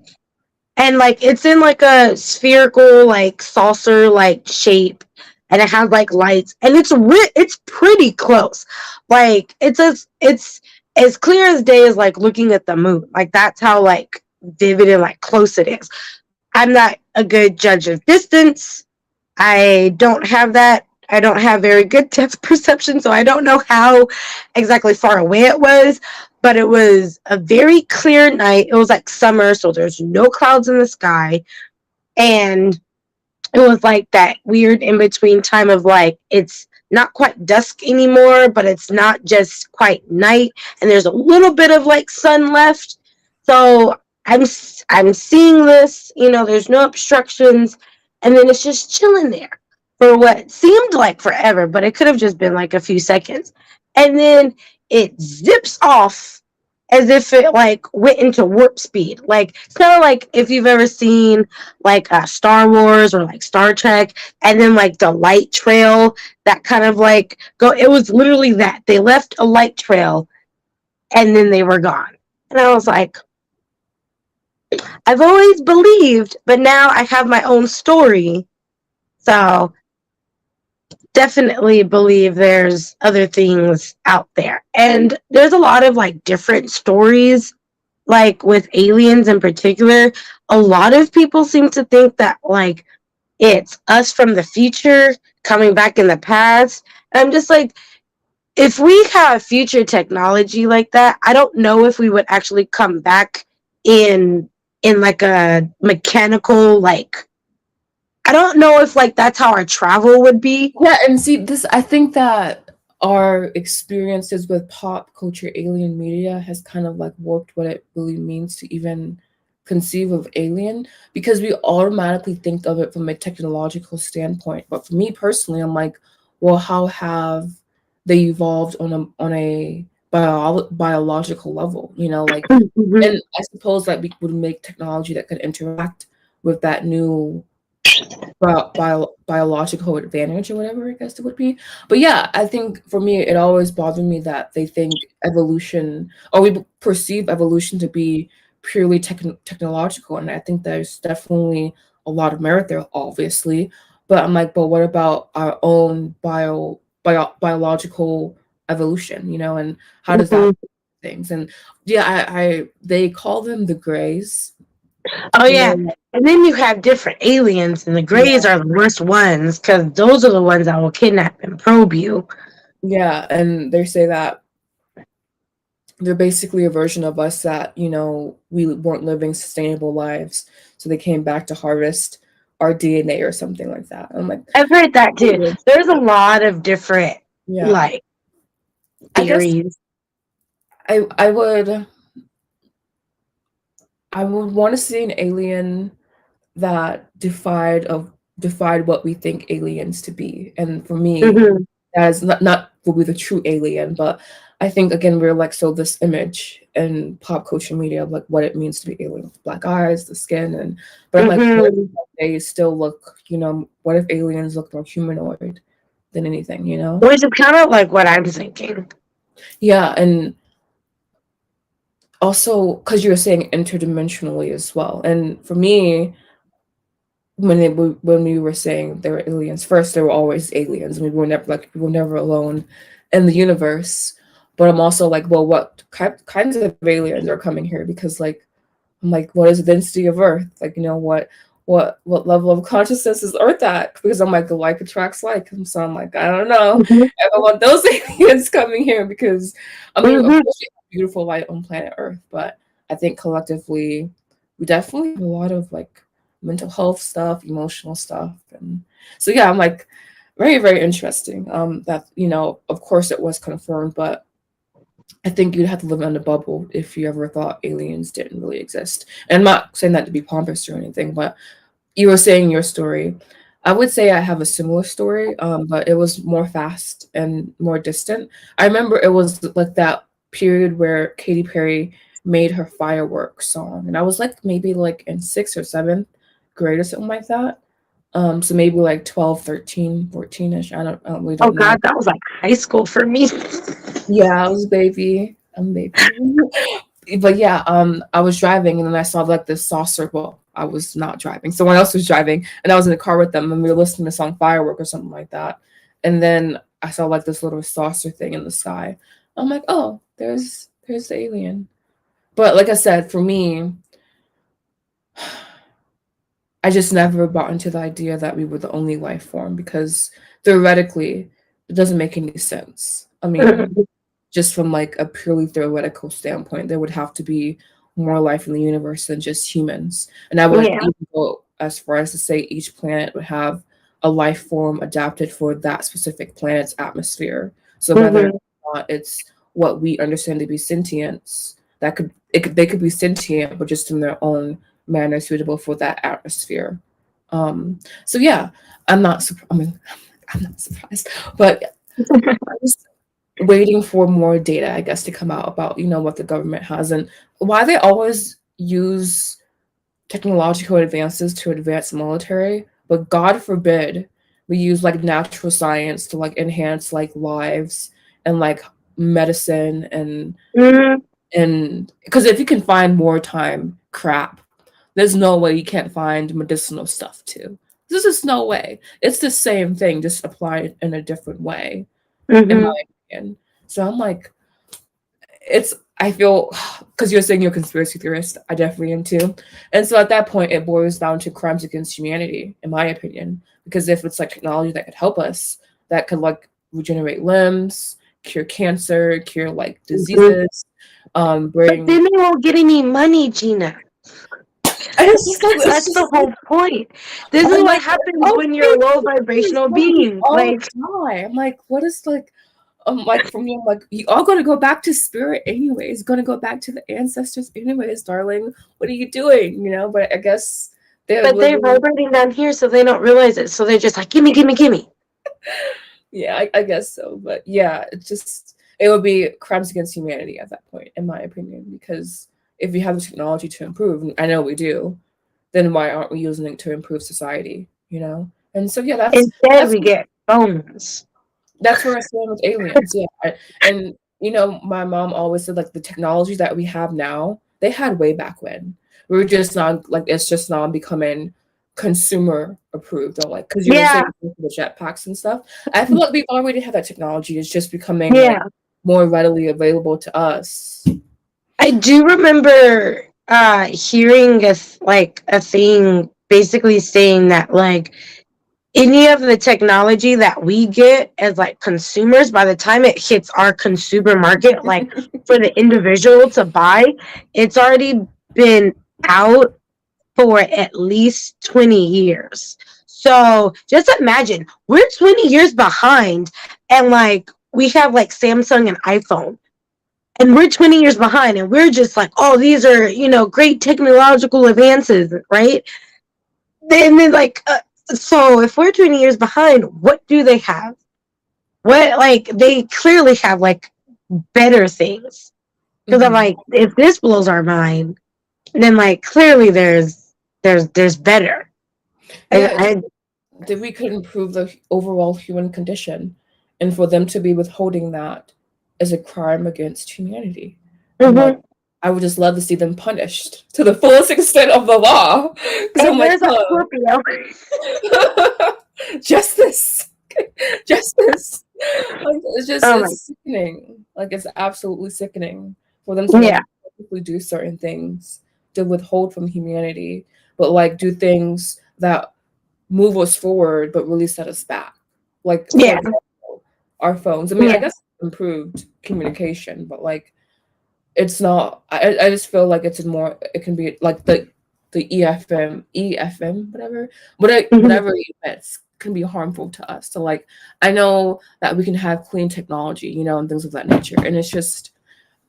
And like it's in like a spherical like saucer like shape, and it has like lights, and it's pretty close. Like it's as clear as day as like looking at the moon. Like that's how like vivid and like close it is. I'm not a good judge of distance. I don't have very good depth perception, so I don't know how exactly far away it was, but it was a very clear night. It was like summer, so there's no clouds in the sky. And it was like that weird in between time of like it's not quite dusk anymore, but it's not just quite night, and there's a little bit of like sun left. So I'm seeing this, there's no obstructions, and then it's just chilling there for what seemed like forever, but it could have just been like a few seconds. And then it zips off as if it like went into warp speed. Like it's kind of like if you've ever seen like Star Wars or like Star Trek, and then like the light trail that kind of like go. It was literally that they left a light trail and then they were gone, and I was like, I've always believed, but now I have my own story, so definitely believe there's other things out there, and there's a lot of like different stories like with aliens in particular. A lot of people seem to think that like it's us from the future coming back in the past. And I'm just like, if we have future technology like that, I don't know if we would actually come back in like a mechanical like I don't know if like that's how our travel would be.
Yeah, and see this I think that our experiences with pop culture alien media has kind of like warped what it really means to even conceive of alien, because we automatically think of it from a technological standpoint. But for me personally, I'm like, well, how have they evolved on a biological level? Like,
Mhm.
and I suppose that we would make technology that could interact with that new biological advantage or whatever I guess it would be. But yeah, I think for me it always bothered me that they think evolution, or we perceive evolution to be purely technological, and I think there's definitely a lot of merit there, obviously. But I'm like, but what about our own biological evolution? And how does that
Mhm.
things? And yeah, I they call them the Greys.
Oh
You
yeah.
know,
And then you have different aliens, and the
yeah.
grays are the worst ones because those are the ones that will kidnap and probe you.
Yeah, and they say that they're basically a version of us that, we weren't living sustainable lives. So they came back to harvest our DNA or something like that. I'm like,
I've heard that too. There's a lot of different
yeah.
like
I guess
theories.
I I would I would want to see an alien that defied what we think aliens to be. And for me,
Hmm.
as not will be the true alien, but I think again we're like, so this image and pop culture media of like what it means to be alien with black eyes, the skin, and but I'm like, what if
Hmm.
they still look, what if aliens look more humanoid than anything, you know?
Which is kind of like what I'm thinking.
Yeah, and also because you were saying interdimensionally as well. And for me, when we were saying there were aliens, first there were always aliens, and we were never alone in the universe. But I'm also like, well, what kinds of aliens are coming here? Because like I'm like, what is the density of Earth? Like, you know, what level of consciousness is Earth at? Because I'm like attracts like. And so I'm like, I don't know.
Mhm.
I don't want those aliens coming here because, I mean, of
Mhm.
course, we have beautiful light on planet Earth, but I think collectively, we definitely have a lot of like mental health stuff, emotional stuff, and so yeah, I'm like, very very interesting. That you know, of course, it was confirmed, but I think you'd have to live in a bubble if you ever thought aliens didn't really exist. And I'm not saying that to be pompous or anything, but you were saying your story. I would say I have a similar story, but it was more fast and more distant. I remember it was like that period where Katy Perry made her fireworks song, and I was like maybe like in sixth or seventh grade or something like that. So maybe like 12, 13, 14ish. I don't really
Oh
don't know.
God, that was like high school for me.
Yeah, I was baby. I'm baby. But yeah, I was driving and then I saw like this saucer. Well, I was not driving. Someone else was driving, and I was in the car with them, and we were listening to the song "Firework" or something like that. And then I saw like this little saucer thing in the sky. I'm like, oh, there's the alien. But like I said, for me, I just never bought into the idea that we were the only life form because theoretically, it doesn't make any sense. I mean, just from like a purely theoretical standpoint, there would have to be more life in the universe than just humans. And I would
Yeah.
even go as far as to say each planet would have a life form adapted for that specific planet's atmosphere. So whether or
Hmm.
not it's what we understand to be sentience, they could be sentient, but just in their own manner suitable for that atmosphere. So yeah, I'm not. I mean, I'm not surprised, but waiting for more data, I guess, to come out about, you know, what the government has and why they always use technological advances to advance military, but God forbid we use like natural science to like enhance like lives and like medicine
Hmm.
and because if you can find wartime crap, there's no way you can't find medicinal stuff too. There's just no way. It's the same thing, just applied in a different way, in
Hmm.
my opinion. So I'm like, it's I feel because you're saying you're a conspiracy theorist, I definitely am too. And so at that point, it boils down to crimes against humanity, in my opinion. Because if it's like technology that could help us, that could like regenerate limbs, cure cancer, cure like diseases,
But
bring.
then they won't get any money, Gina.
And it's just like it's
That's the
just like
whole point. This is
I'm
what
like,
happens
oh,
when you're a low
please,
vibrational
why do we
being.
all
Like,
die? I'm like, what is like like for me, I'm like, you all gonna go back to spirit anyways, gonna go back to the ancestors anyways, darling. What are you doing? You know, but I guess they're
but they're
living.
vibrating down here, so they don't realize it. So they're just like, gimme, gimme, gimme.
Yeah, I guess so. But yeah, it would be crimes against humanity at that point, in my opinion, because if we have the technology to improve, and I know we do, then why aren't we using it to improve society? You know? And so yeah,
Instead,
that's
we get phones.
that's where I stand with aliens. Yeah, and you know, my mom always said like the technology that we have now, they had way back when. We were just not like it's just now becoming consumer approved or like because you were
Yeah,
saying the jetpacks and stuff. I feel like we've already had that technology. It's just becoming like
yeah.
more readily available to us.
I do remember hearing like a thing basically saying that like any of the technology that we get as like consumers, by the time it hits our consumer market, like for the individual to buy, it's already been out for at least 20 years. So just imagine we're 20 years behind, and like we have like Samsung and iPhone, and we're 20 years behind, and we're just like, oh, these are, great technological advances, right? Then like, so if we're 20 years behind, what do they have? What, like, they clearly have like better things. Because I'm
Hmm.
like, if this blows our mind, then like clearly there's better.
Yeah,
I
that we could improve the overall human condition, and for them to be withholding that is a crime against humanity. And like,
Hmm.
I would just love to see them punished to the fullest extent of the law, because
Hey,
I'm like,
there's a Scorpio.
justice, justice. Like, it's just
Oh my,
it's sickening. Like it's absolutely sickening for them to
yeah,
like purposely do certain things to withhold from humanity, but like do things that move us forward but really set us back. Like for
yeah,
example, our phones. I mean, I
yeah,
guess improved communication, but like it's not. I just feel like it's more. It can be like the EFM,
hmm,
whatever emits can be harmful to us. So like I know that we can have clean technology, you know, and things of that nature, and it's just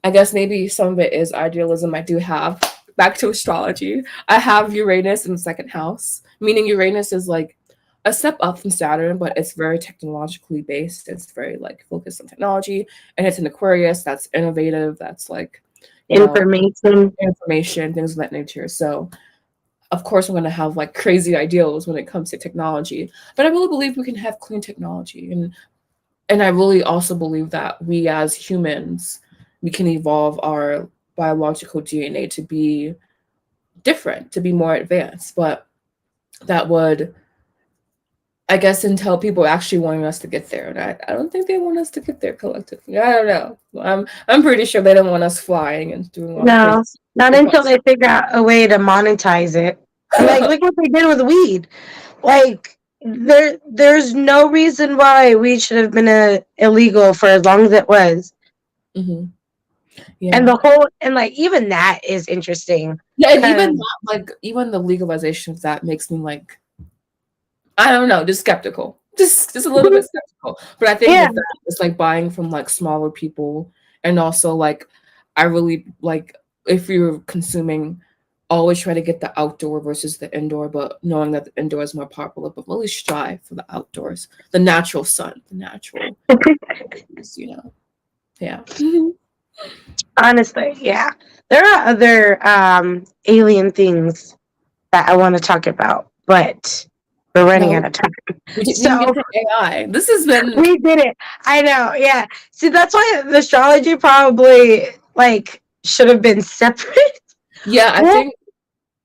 I guess maybe some of it is idealism. I do have back to astrology. I have Uranus in the second house, meaning Uranus is like a step up from Saturn, but it's very technologically based. It's very like focused on technology, and it's an Aquarius that's innovative. That's like, you know,
information.
information, things of that nature. So of course, I'm going to have like crazy ideals when it comes to technology, but I really believe we can have clean technology, and I really also believe that we as humans, we can evolve our biological DNA to be different, to be more advanced. But that would, I guess, until people actually wanting us to get there. And I don't think they want us to get there collectively. I don't know. I'm pretty sure they don't want us flying and doing a lot of crazy
No, not until
stuff.
they figure out a way to monetize it. Like, look what they did with weed. Like, there's no reason why weed should have been illegal for as long as it was.
Hmm.
And
Yeah.
the whole, and like, even that is interesting.
Yeah, and
Cause,
even that, like even the legalization of that makes me like I don't know, just skeptical. Just a little bit skeptical. But I think
yeah,
with that, it's like buying from like smaller people, and also like I really like if you're consuming, always try to get the outdoor versus the indoor, but knowing that the indoor is more popular, but really strive for the outdoors, the natural sun, the natural, you know. Yeah.
honestly, yeah. There are other alien things that I want to talk about, but we're running
No,
out of time.
we didn't
So
get to AI. This has been
we did it. I know. Yeah. See, that's why the astrology probably like should have been separate.
yeah, I
Well,
think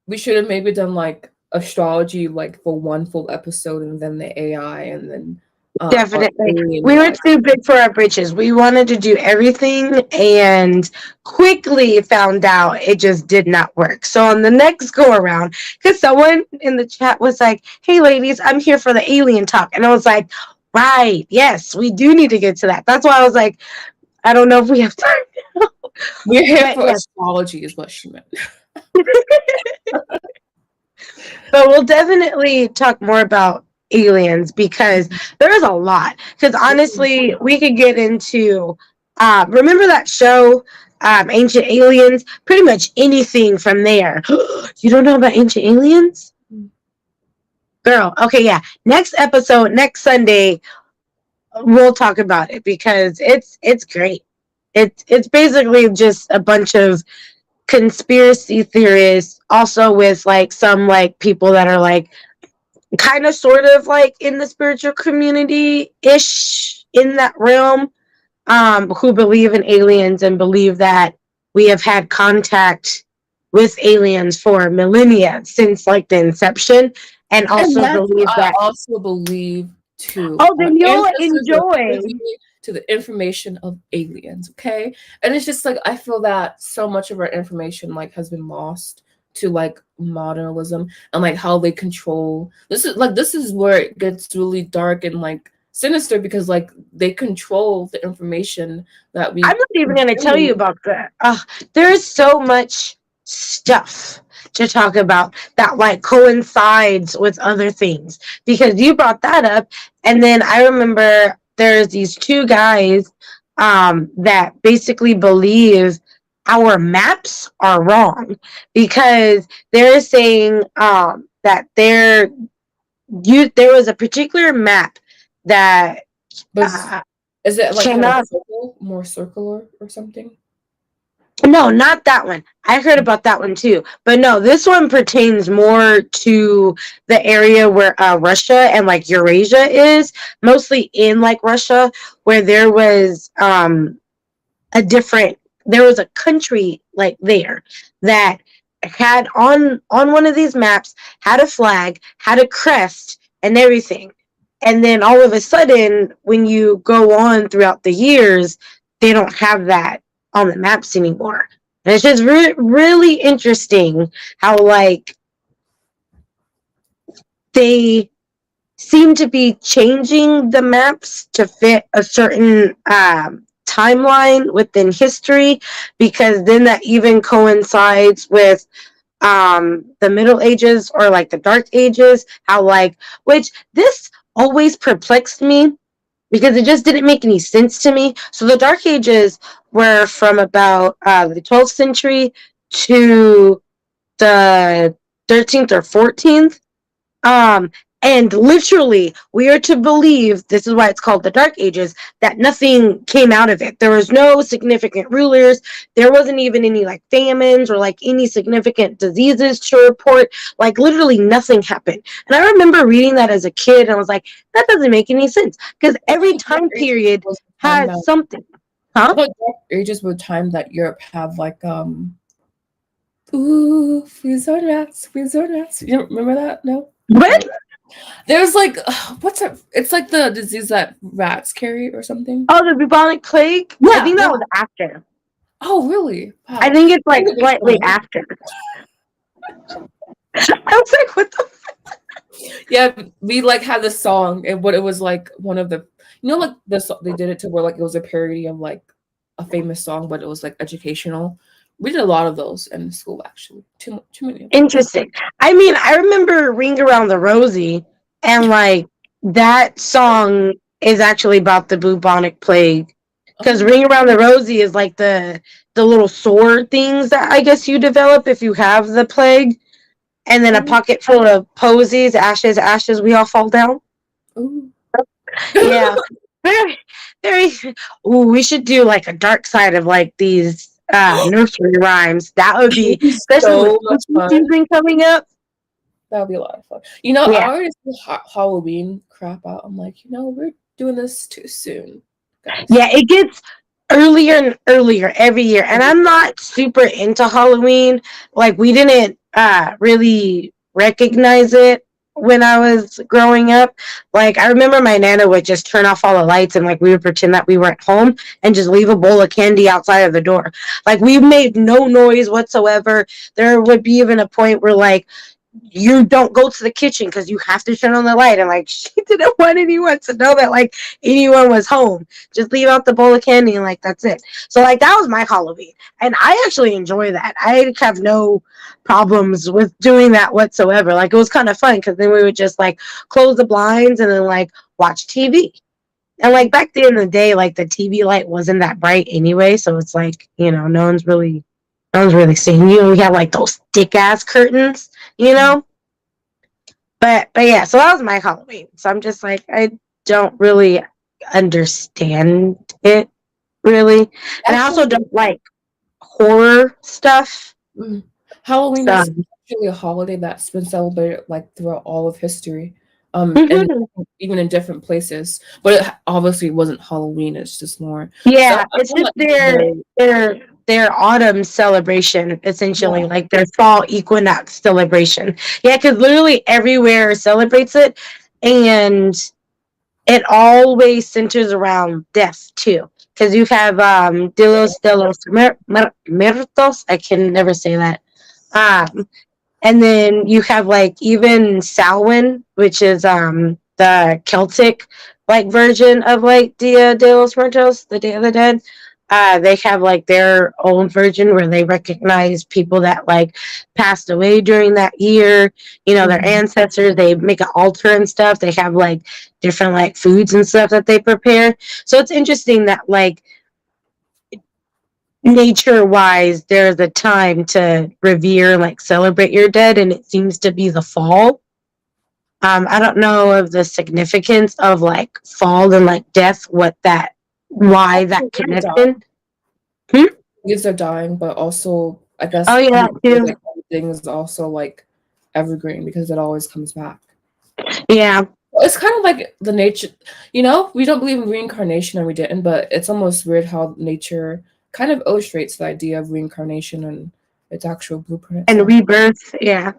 we should have maybe done like astrology like for one full episode and then the AI and then our
definitely.
alien
We were
life.
too big for our britches. We wanted to do everything and quickly found out it just did not work. So on the next go around, because someone in the chat was like, hey, ladies, I'm here for the alien talk. And I was like, right. Yes, we do need to get to that. That's why I was like, I don't know if we have time.
We're here
But
for
yes,
astrology is what she meant.
but we'll definitely talk more about aliens because there is a lot. Because honestly, we could get into remember that show, Ancient Aliens? Pretty much anything from there. You don't know about Ancient Aliens? Girl, okay, yeah. Next episode, next Sunday, we'll talk about it because it's great. It's basically just a bunch of conspiracy theorists, also with like some like people that are like kind of sort of like in the spiritual community ish in that realm, who believe in aliens and believe that we have had contact with aliens for millennia since like the inception, and
And
also
that's what
believe
I
that,
also believe too.
oh,
Our
then you'll
ancestors were
enjoy.
privy to the information of aliens, okay? And it's just like I feel that so much of our information like has been lost to like modernism and like how they control this is where it gets really dark and like sinister because like they control the information that
I'm
we
not even going to tell you
consume.
about that. There's so much stuff to talk about that like coincides with other things because you brought that up, and then I remember there's these two guys that basically believe our maps are wrong because they're saying that there was a particular map that
But
uh,
is it like kind of
cannot.
circle, more circular or something?
No, not that one. I heard about that one too. But no, this one pertains more to the area where Russia and like Eurasia is, mostly in like Russia, where a different there was a country like there that had on one of these maps had a flag, had a crest and everything. And then all of a sudden when you go on throughout the years, they don't have that on the maps anymore. And it's just really interesting how like they seem to be changing the maps to fit a certain timeline within history, because then that even coincides with the Middle Ages or like the Dark Ages. How like which this always perplexed me because it just didn't make any sense to me. So the Dark Ages were from about the 12th century to the 13th or 14th. Um, and literally, we are to believe, this is why it's called the Dark Ages, that nothing came out of it. There was no significant rulers. There wasn't even any like famines or like any significant diseases to report. Like literally nothing happened. And I remember reading that as a kid and I was like, that doesn't make any sense. Because every time period
Was the time
has
that
something.
I
Huh?
thought Dark Ages were the time that Europe had like ooh, freeze on rats, freeze on rats. You don't remember that? No?
What?
There's like what's it? It's like the disease that rats carry or something.
Oh, the bubonic plague? I
Yeah,
think that
yeah.
was after.
Oh, really?
I
Wow.
think it's like
Maybe
slightly
before.
after. I was like, what the
Yeah, we like had this song, and what it was like one of the, like they did it to where like it was a parody of like a famous song, but it was like educational. We did a lot of those in school, actually. Too many of them.
Interesting. I mean, I remember Ring Around the Rosie, and like that song is actually about the bubonic plague. Because
Oh,
Ring Around the Rosie is like the little sword things that I guess you develop if you have the plague, and then a
oh,
pocket full of posies, ashes, ashes, we all fall down.
oh.
Yeah. Very, very. Ooh, we should do like a dark side of like these nursery rhymes. That would
It would
be,
be
especially with
so much
spooky
fun.
season coming up.
That would be a lot of fun. I
Yeah.
already see Halloween crap out. I'm like, we're doing this too soon, guys.
Yeah, it gets earlier and earlier every year. And I'm not super into Halloween. Like we didn't really recognize it when I was growing up. Like I remember my nana would just turn off all the lights and like we would pretend that we weren't home and just leave a bowl of candy outside of the door. Like we made no noise whatsoever. There would be even a point where like you don't go to the kitchen because you have to turn on the light, and like she didn't want anyone to know that like anyone was home. Just leave out the bowl of candy and like that's it. So like that was my Halloween, and I actually enjoy that. I have no problems with doing that whatsoever. Like it was kind of fun because then we would just like close the blinds and then like watch TV. And like back then in the day, like the TV light wasn't that bright anyway, so it's like no one's really seeing you. We had like those thick ass curtains, you know. But yeah, so that was my Halloween. So I'm just like I don't really understand it really, and I also
Actually,
don't like horror stuff.
Halloween
So
is actually a holiday that's been celebrated like throughout all of history, and
mhm.
even in different places. But it obviously wasn't Halloween. It's just more. So
Yeah,
I
it's
found
just
that to be very,
their autumn celebration
yeah.
essentially, like their fall equinox celebration. Yeah, because literally everywhere celebrates it, and it always centers around death too. Because you have Dilos de los Muertos. I can never say that. Um, and then you have like even Samhain, which is the Celtic like version of like Dia de los Muertos, the Day of the Dead. They have like their own version where they recognize people that like passed away during that year. Their
Mhm.
ancestors. They make an altar and stuff. They have like different like foods and stuff that they prepare. So it's interesting that like nature wise there's a time to revere like celebrate your dead, and it seems to be the fall. I don't know of the significance of like fall and like death, what that why
Actually,
that
when you die,
connection. Hmm?
leaves are dying, but also I guess
Oh yeah, that too.
like everything is also like evergreen because it always comes back.
Yeah,
It's kind of like the nature, we don't believe in reincarnation and we didn't, but it's almost weird how nature kind of illustrates the idea of reincarnation and its actual blueprint
and
itself.
rebirth. Yeah,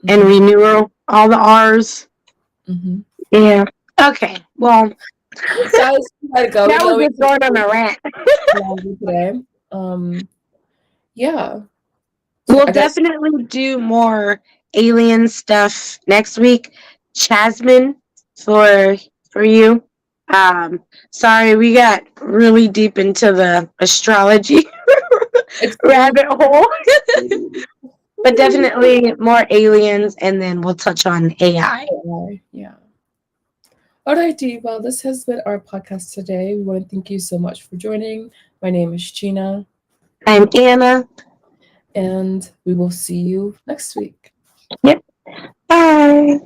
and
Hmm.
renewal. All the R's.
Hmm.
Yeah. Okay. Well,
Guys, we gotta go. We
that was
know we
just going on a rant.
longer today. Yeah. So
We'll
I guess
definitely do more alien stuff next week. Jasmine, for for you. Um, sorry, we got really deep into the astrology
it's
rabbit hole, but
really
definitely more aliens, and then we'll touch on AI.
yeah. Alrighty, well, this has been our podcast today. We want to thank you so much for joining. My name is Gina,
I'm Anna.
and we will see you next week.
Yep. Bye.